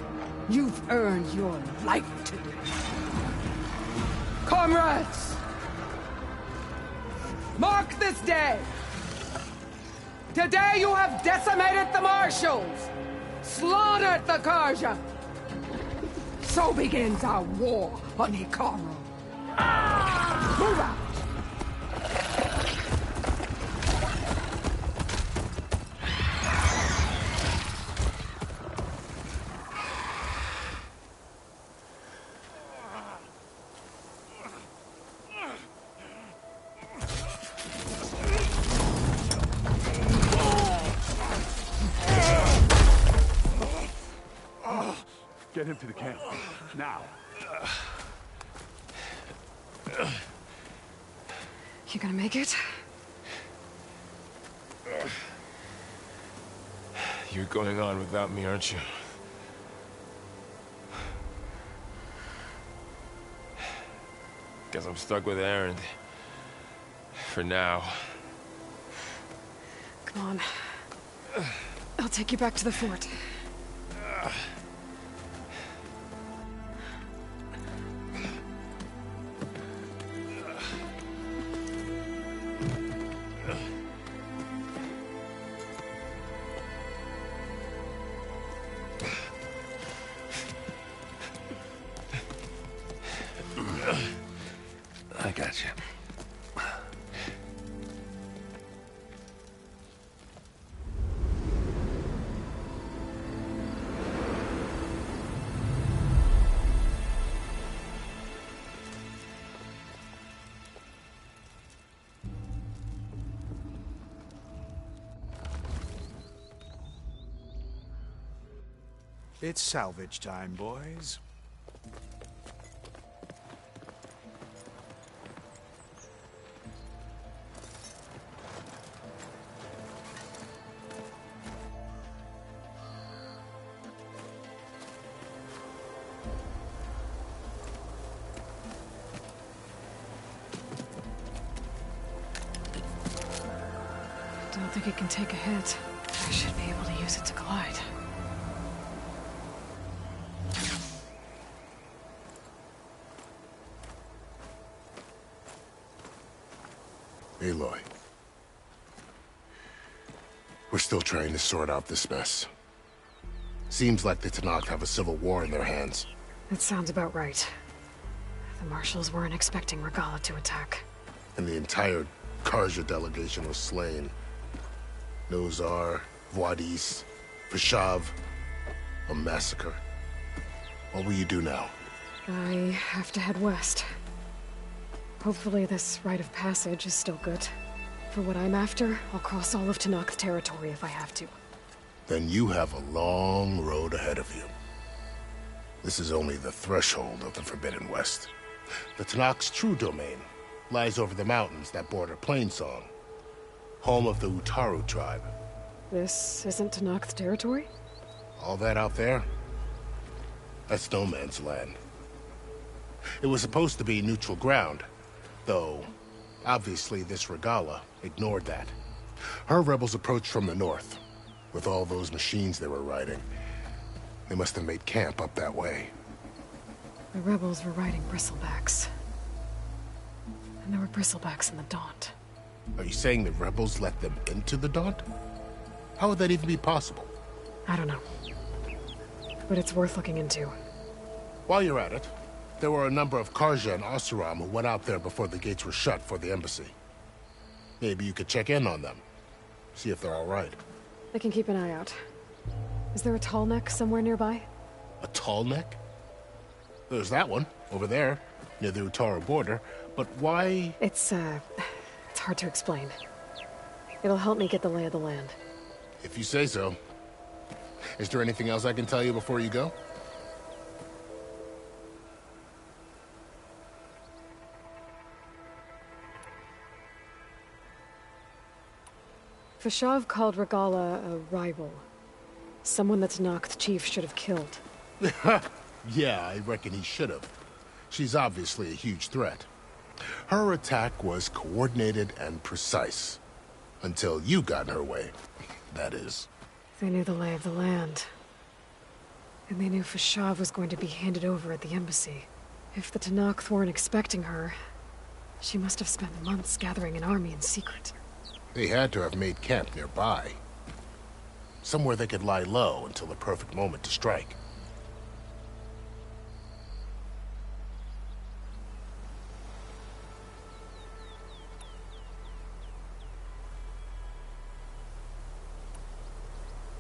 You've earned your life today. Comrades! Mark this day! Today you have decimated the Marshals! Slaughtered the Karja! So begins our war on Hikaru. Move out! Get him to the camp. Now. You gonna make it? You're going on without me, aren't you? Guess I'm stuck with Erend. For now. Come on. I'll take you back to the fort. I got you. It's salvage time, boys. Don't think it can take a hit. I should be able to use it to glide. Aloy. We're still trying to sort out this mess. Seems like the Tenakth have a civil war in their hands. That sounds about right. The Marshals weren't expecting Regalla to attack. And the entire Carja delegation was slain. Nozar, Wadis, Vashav. A massacre. What will you do now? I have to head west. Hopefully this rite of passage is still good. For what I'm after, I'll cross all of Tenakth territory if I have to. Then you have a long road ahead of you. This is only the threshold of the Forbidden West. The Tenakth's true domain lies over the mountains that border Plainsong, home of the Utaru tribe. This isn't Tenakth territory? All that out there? That's no man's land. It was supposed to be neutral ground, though obviously this Regalla ignored that. Her rebels approached from the north. With all those machines they were riding, they must have made camp up that way. The rebels were riding bristlebacks. And there were bristlebacks in the Daunt. Are you saying the rebels let them into the Daunt? How would that even be possible? I don't know. But it's worth looking into. While you're at it, there were a number of Carja and Oseram who went out there before the gates were shut for the embassy. Maybe you could check in on them. See if they're all right. I can keep an eye out. Is there a tall neck somewhere nearby? A tall neck? There's that one, over there, near the Utaru border. But why? It's hard to explain. It'll help me get the lay of the land. If you say so. Is there anything else I can tell you before you go? Vashav called Regalla a rival. Someone that Tenakth chief should have killed. Yeah, I reckon he should have. She's obviously a huge threat. Her attack was coordinated and precise. Until you got in her way, that is. They knew the lay of the land. And they knew Vashav was going to be handed over at the embassy. If the Tenakth weren't expecting her, she must have spent months gathering an army in secret. They had to have made camp nearby. Somewhere they could lie low until the perfect moment to strike.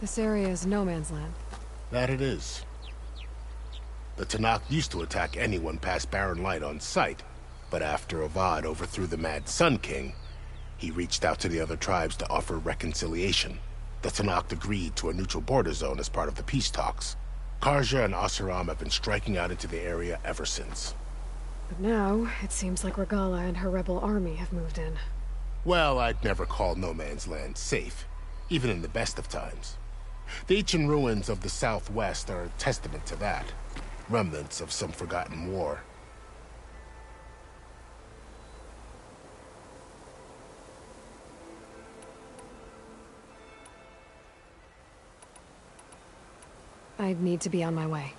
This area is no man's land. That it is. The Tenakth used to attack anyone past Barren Light on sight, but after Avad overthrew the Mad Sun King, he reached out to the other tribes to offer reconciliation. The Tenakth agreed to a neutral border zone as part of the peace talks. Karja and Oseram have been striking out into the area ever since. But now, it seems like Regalla and her rebel army have moved in. Well, I'd never call No Man's Land safe, even in the best of times. The ancient ruins of the Southwest are a testament to that. Remnants of some forgotten war. I need to be on my way.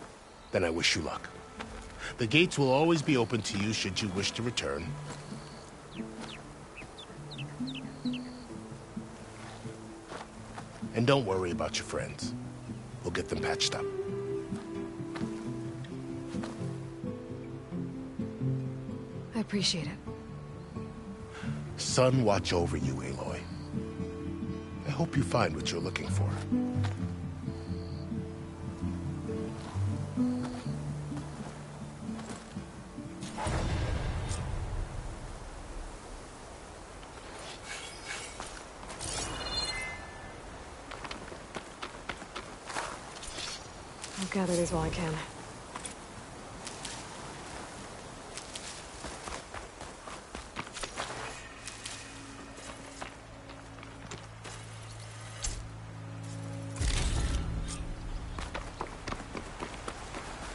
Then I wish you luck. The gates will always be open to you should you wish to return. And don't worry about your friends. We'll get them patched up. I appreciate it. Sun watch over you, Aloy. I hope you find what you're looking for. I'll gather these while I can.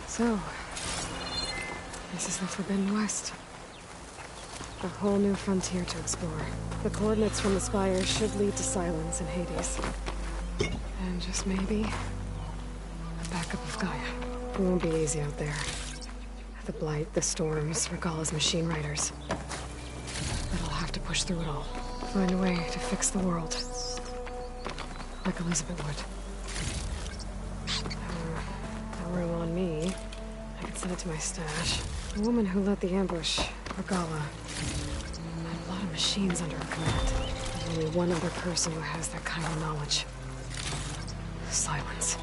So, this is the Forbidden West. A whole new frontier to explore. The coordinates from the spires should lead to Silence and Hades. And just maybe, a backup of Gaia. It won't be easy out there. The Blight, the Storms, Regalla's machine riders. But I'll have to push through it all. Find a way to fix the world. Like Elizabeth would. A room on me. I could send it to my stash. The woman who led the ambush, Regalla, had a lot of machines under her command. There's only one other person who has that kind of knowledge. Silence.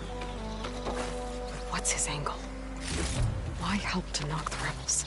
What's his angle? Why help to knock the rebels?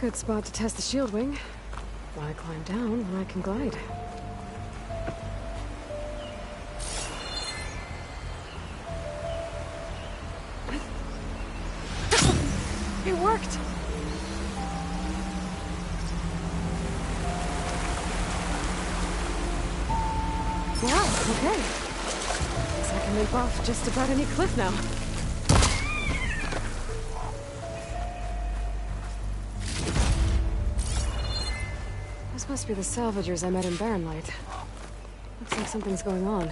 Good spot to test the shield wing. Why climb down when I can glide? It worked! Wow, okay. Guess I can leap off just about any cliff now. This must be the salvagers I met in Barren Light. Looks like something's going on.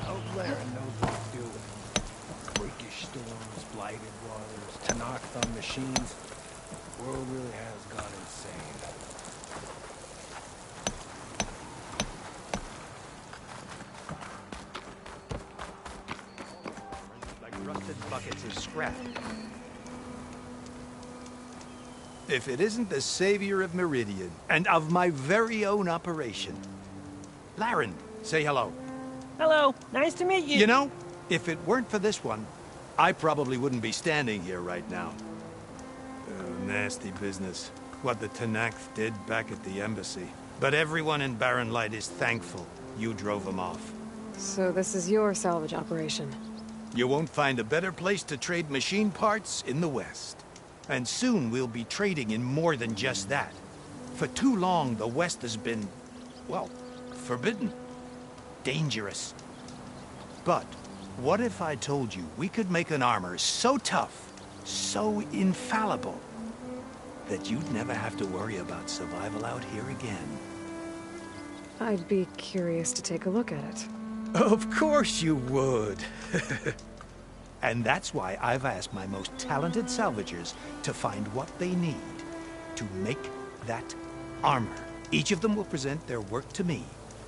Outlarin knows what he's doing. Freakish storms, blighted waters, Tenakth on machines. The world really has gone insane. Buckets of scrap. If it isn't the savior of Meridian, and of my very own operation. Laren, say hello. Hello, nice to meet you. You know, if it weren't for this one, I probably wouldn't be standing here right now. Nasty business. What the Tenakth did back at the embassy. But everyone in Barren Light is thankful you drove them off. So this is your salvage operation? You won't find a better place to trade machine parts in the West. And soon we'll be trading in more than just that. For too long, the West has been, well, forbidden. Dangerous. But What if I told you we could make an armor so tough, so infallible, that you'd never have to worry about survival out here again? I'd be curious to take a look at it. Of course you would. And that's why I've asked my most talented salvagers to find what they need to make that armor. Each of them will present their work to me.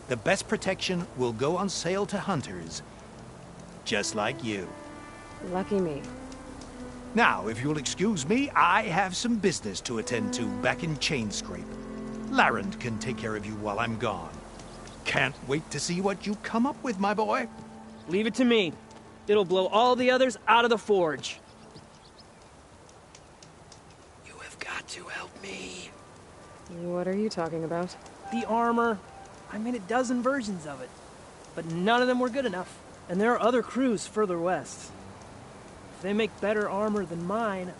The best protection will go on sale to hunters, just like you. Lucky me. Now, if you'll excuse me, I have some business to attend to back in Chainscrape. Larend can take care of you while I'm gone. Can't wait to see what you come up with, my boy. Leave it to me. It'll blow all the others out of the forge. You have got to help me. What are you talking about? The armor. I made a dozen versions of it, but none of them were good enough. And there are other crews further west. If they make better armor than mine,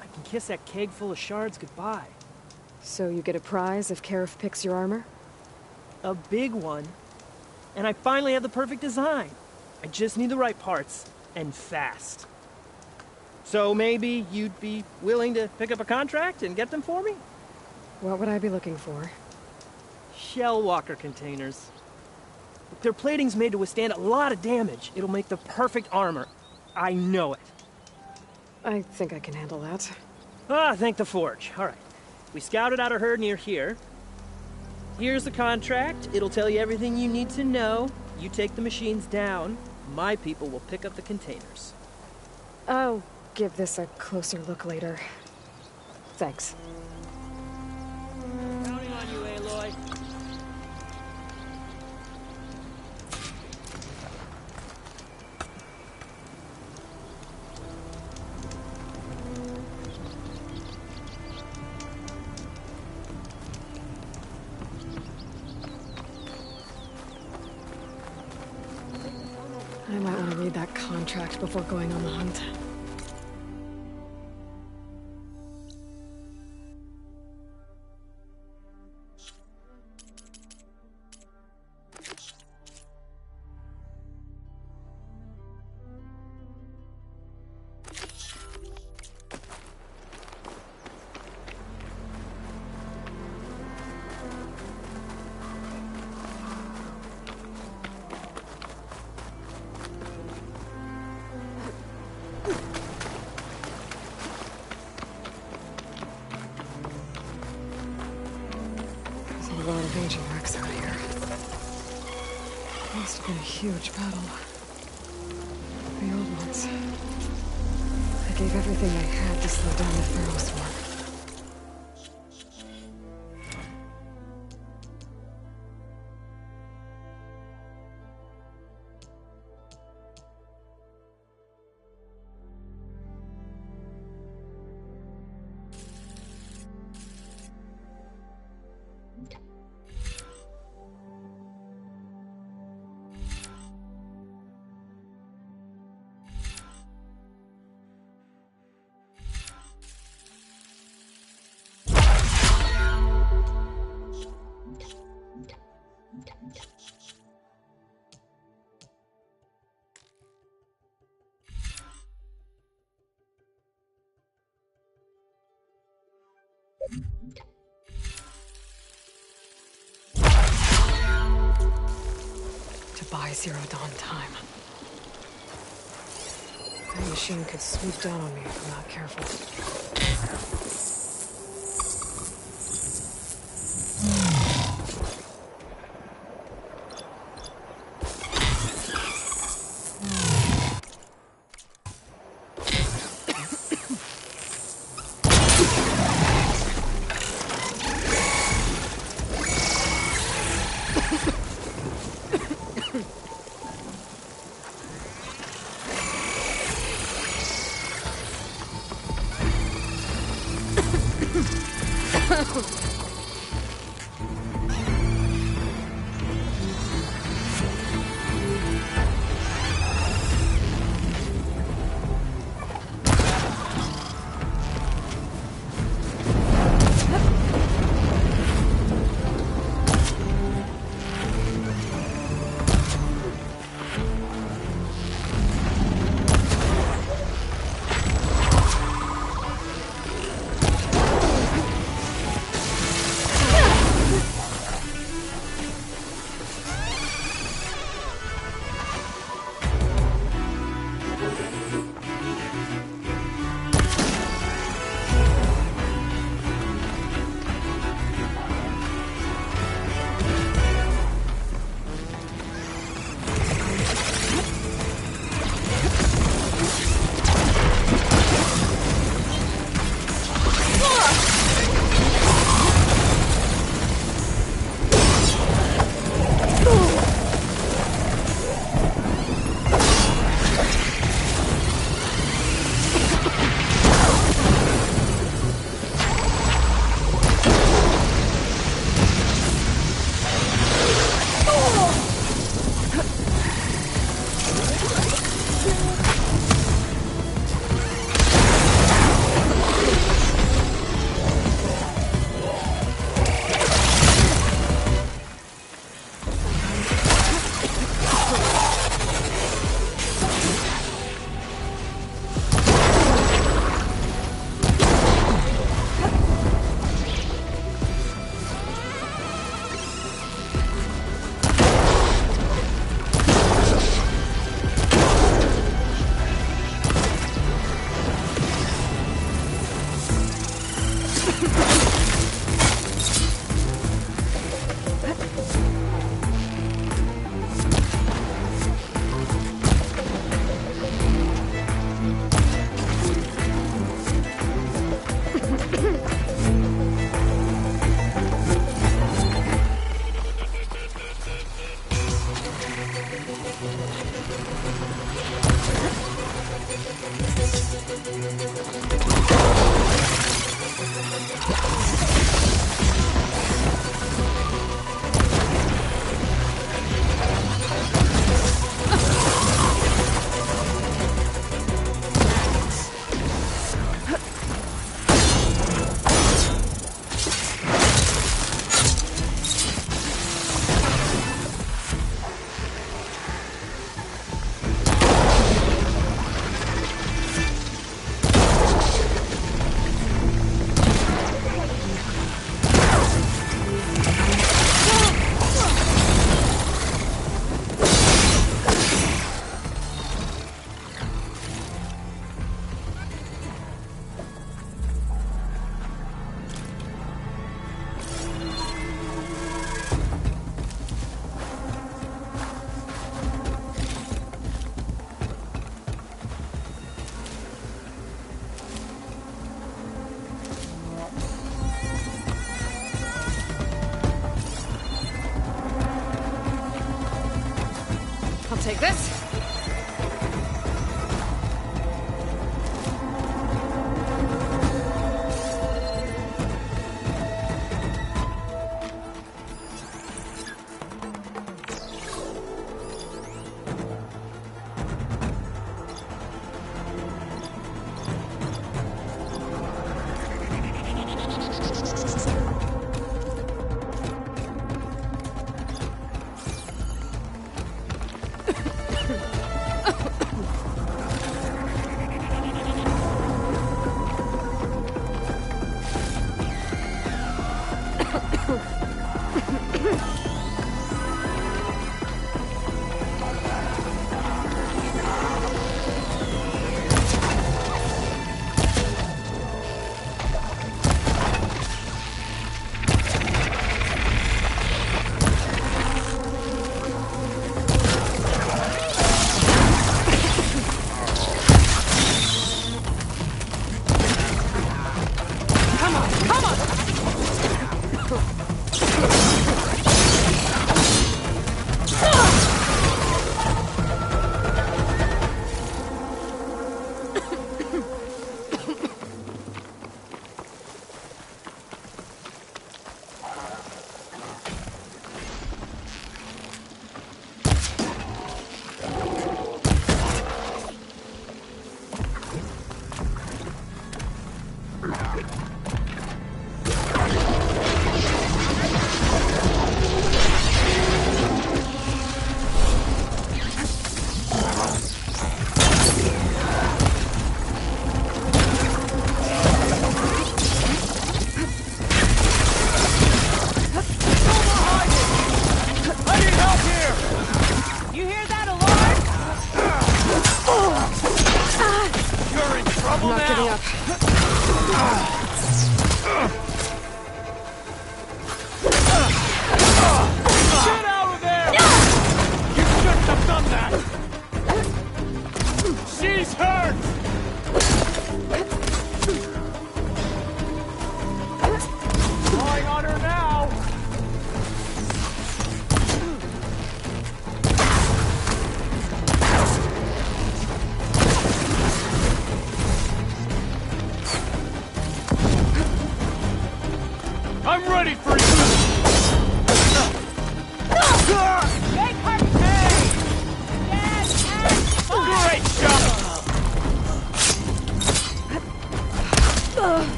I can kiss that keg full of shards goodbye. So you get a prize if Karif picks your armor? A big one. And I finally have the perfect design. I just need the right parts, and fast. So maybe you'd be willing to pick up a contract and get them for me? What would I be looking for? Shell walker containers. Their plating's made to withstand a lot of damage. It'll make the perfect armor. I know it. I think I can handle that. Ah, thank the forge. All right. We scouted out a herd near here. Here's the contract. It'll tell you everything you need to know. You take the machines down. My people will pick up the containers. I'll give this a closer look later. Thanks. Counting on you, Aloy. I might want to read that contract before going on the hunt. A lot of aging wrecks out here. Must have been a huge battle. The old ones. They gave everything they had to slow down the Pharaoh swarm. To buy Zero Dawn time. That machine could swoop down on me if I'm not careful. Take this.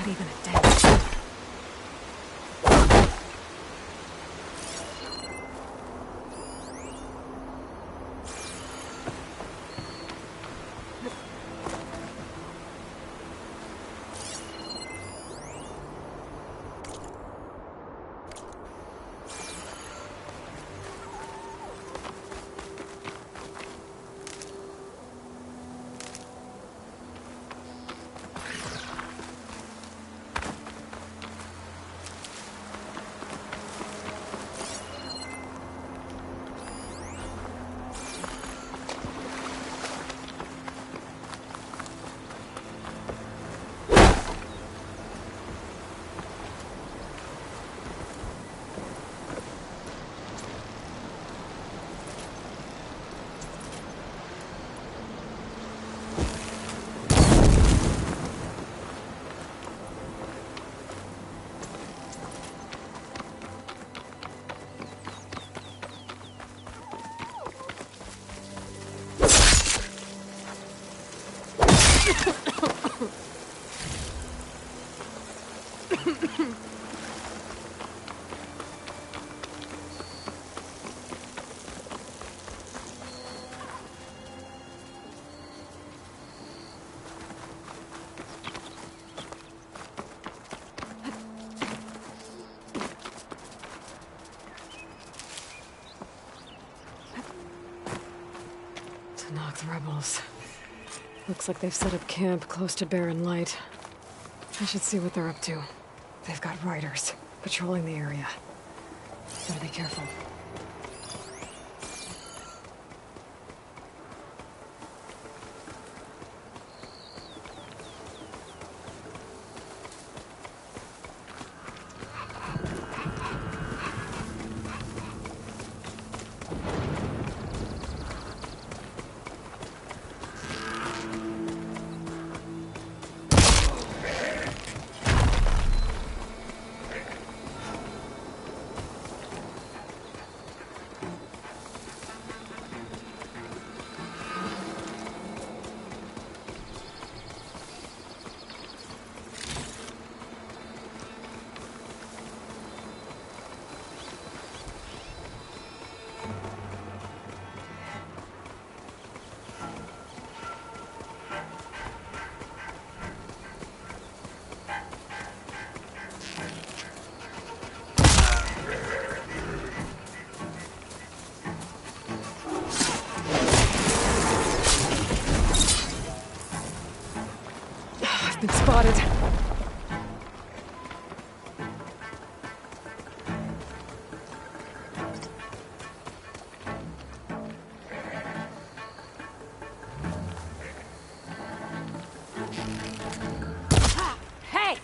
Not even a dent. Tenakth rebels. Looks like they've set up camp close to Barren Light. I should see what they're up to. They've got riders patrolling the area. Better be careful. Been spotted. Hey!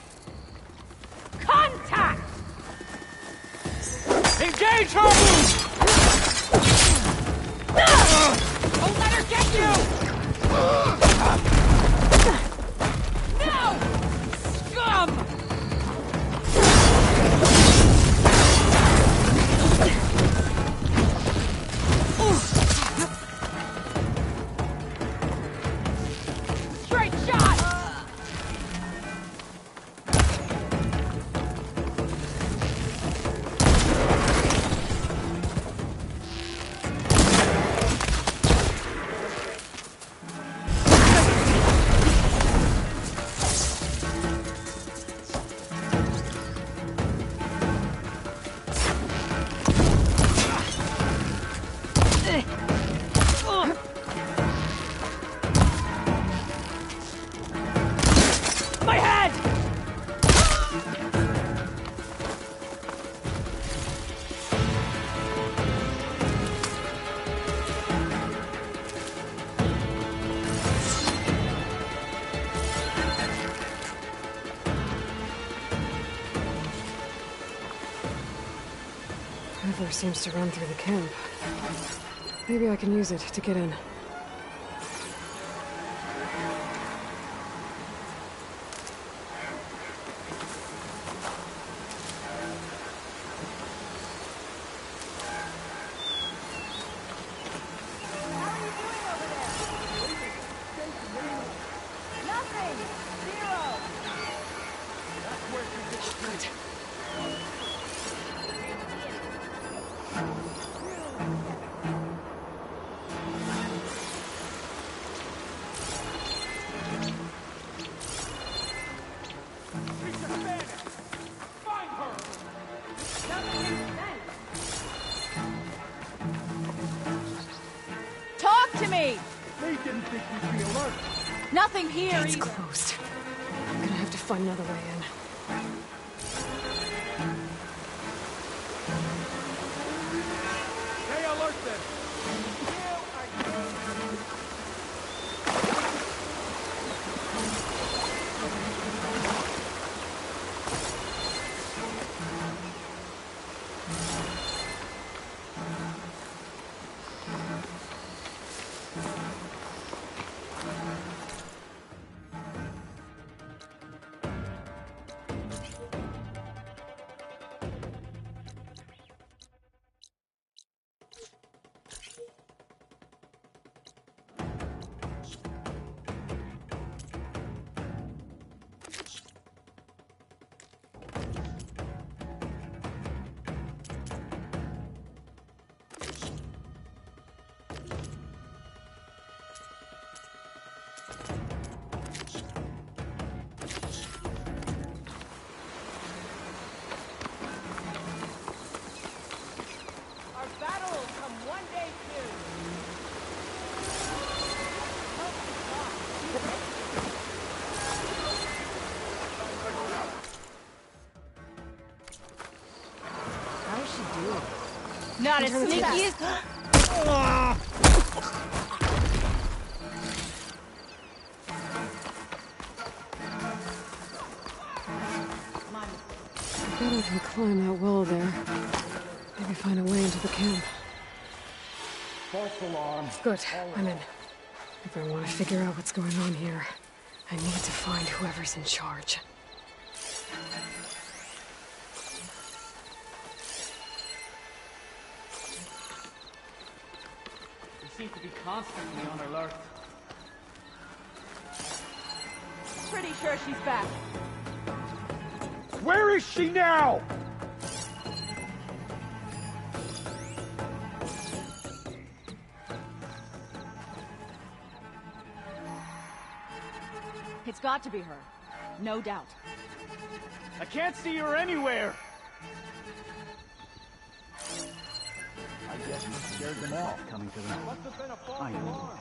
Contact! Engage her! Don't let her get you! No! Scum! Straight shot! My head! River seems to run through the camp. Maybe I can use it to get in. We didn't think we'd be alert. Nothing here It's either. closed. I'm gonna have to find another way in. Stay alert then. Our battle will come one day soon. How does she do it? Not as Turn it sneaky fast. as... I bet I can climb that wall there. Maybe find a way into the camp. False alarm. Good, I'm in. If I want to figure out what's going on here, I need to find whoever's in charge. We seem to be constantly on alert. Pretty sure she's back. Where is she now? It's got to be her. No doubt. I can't see her anywhere. I guess we scared them all coming to them. Must have been a false alarm.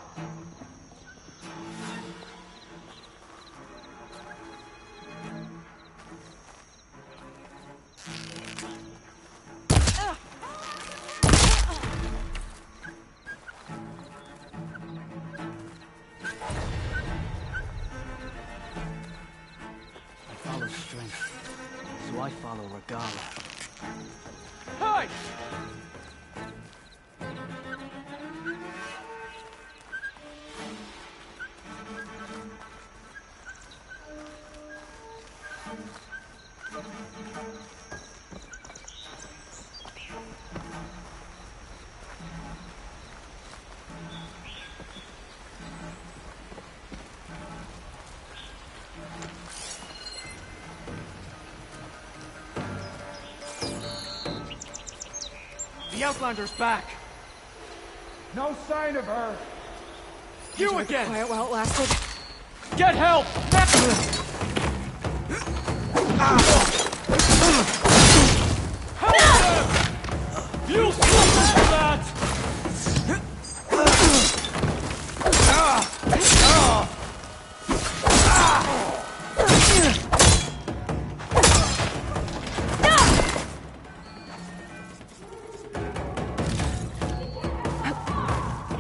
I follow strength, so I follow Regala. Hey! The Outlander's back. No sign of her. You again! Quiet while it lasted. Get help! You suffer for that!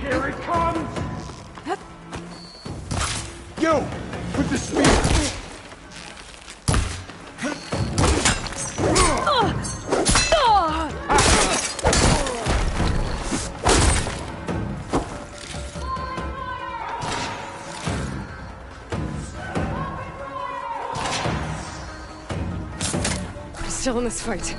Here it comes! You! With the spear! We're still in this fight.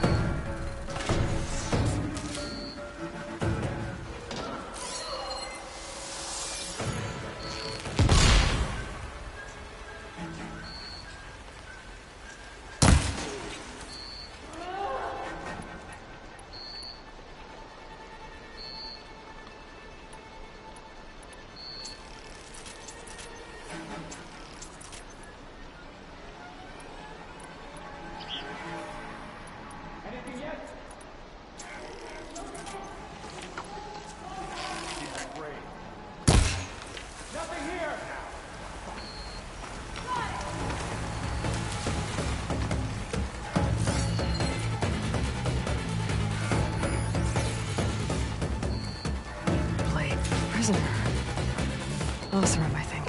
Oseram, I think.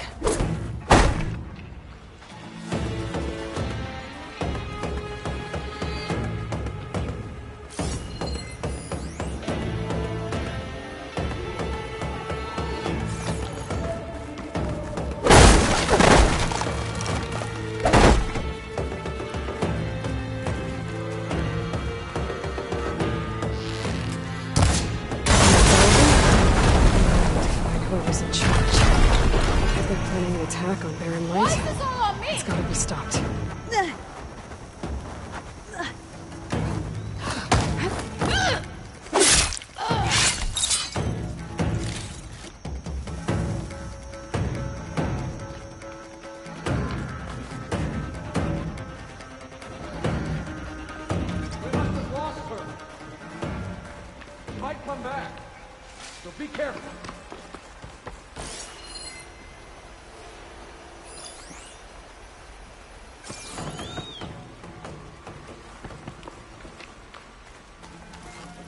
Whoever's in charge. If they're planning an attack on Barren Light, Why is this all on me? it's gotta be stopped. We must have lost her. She might come back, so be careful.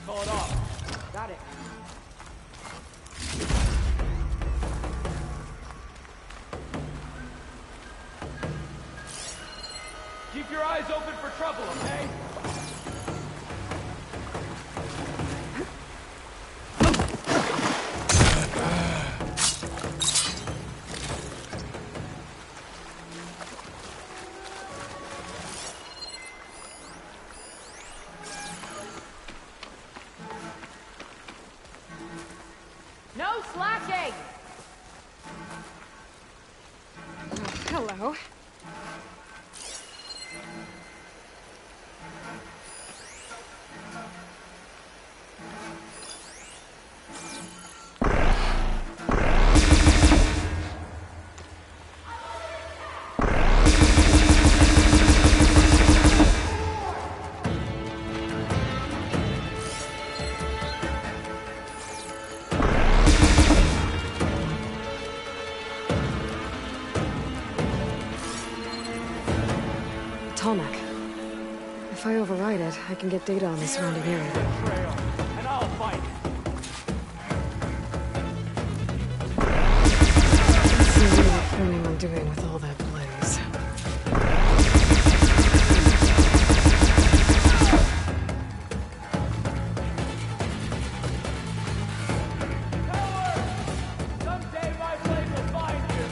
Call it off. Got it. Keep your eyes open for trouble, okay? No slacking! Hello. Tallneck. If I override it, I can get data on the surrounding area. Trail, and I'll fight. Let's see what you're planning on doing with all that blaze. Someday my blade will find you.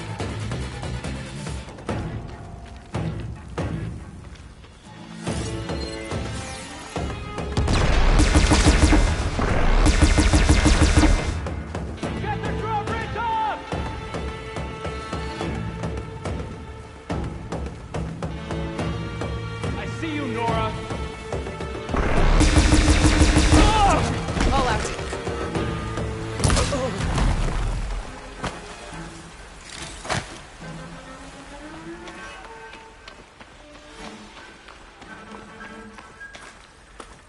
Get the drawbridge up! I see you, Nora. All out.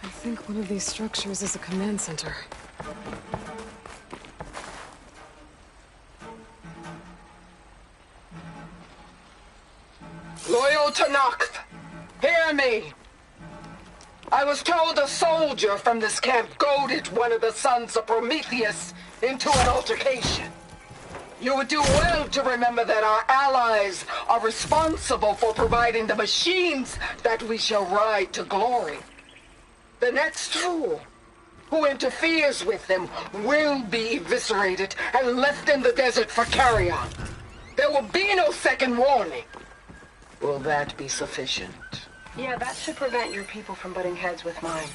I think one of these structures is a command center. Loyal Tanakh, hear me. I was told a soldier from this camp goaded one of the sons of Prometheus into an altercation. You would do well to remember that our allies are responsible for providing the machines that we shall ride to glory. The next fool who interferes with them will be eviscerated and left in the desert for carrion. There will be no second warning. Will that be sufficient? Yeah, that should prevent your people from butting heads with mine.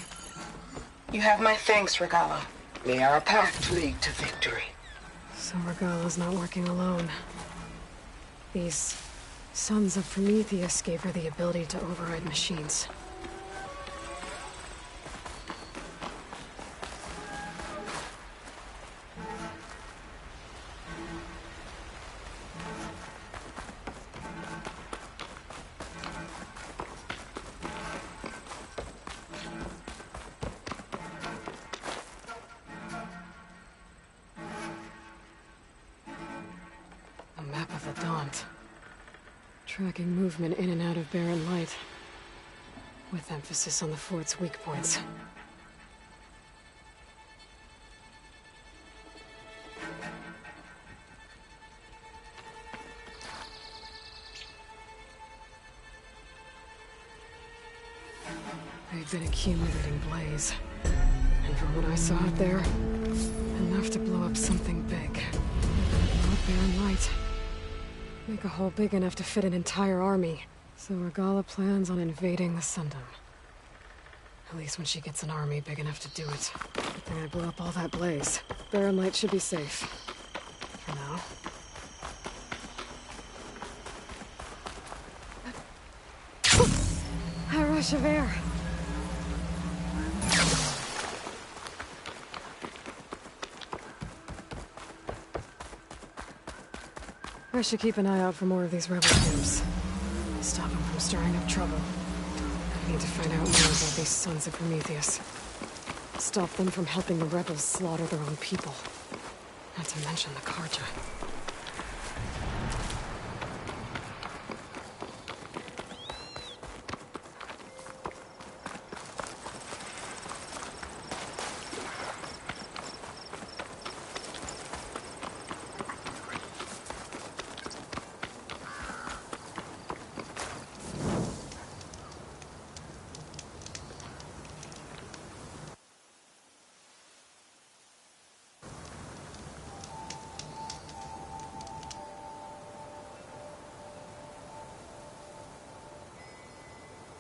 You have my thanks, Regala. May our path lead to victory. So Regala's not working alone. These sons of Prometheus gave her the ability to override machines. Tracking movement in and out of Barren Light, with emphasis on the fort's weak points. big accumulating blaze. And from what I saw out there, enough to blow up something big. Not Barren Light. Make a hole big enough to fit an entire army. So Regalla plans on invading the Sundom. At least when she gets an army big enough to do it. Good thing I blew up all that blaze. Barren Light should be safe. For now. A rush of air. I should keep an eye out for more of these rebel camps. Stop them from stirring up trouble. I need to find out more about these sons of Prometheus. Stop them from helping the rebels slaughter their own people. Not to mention the Carja.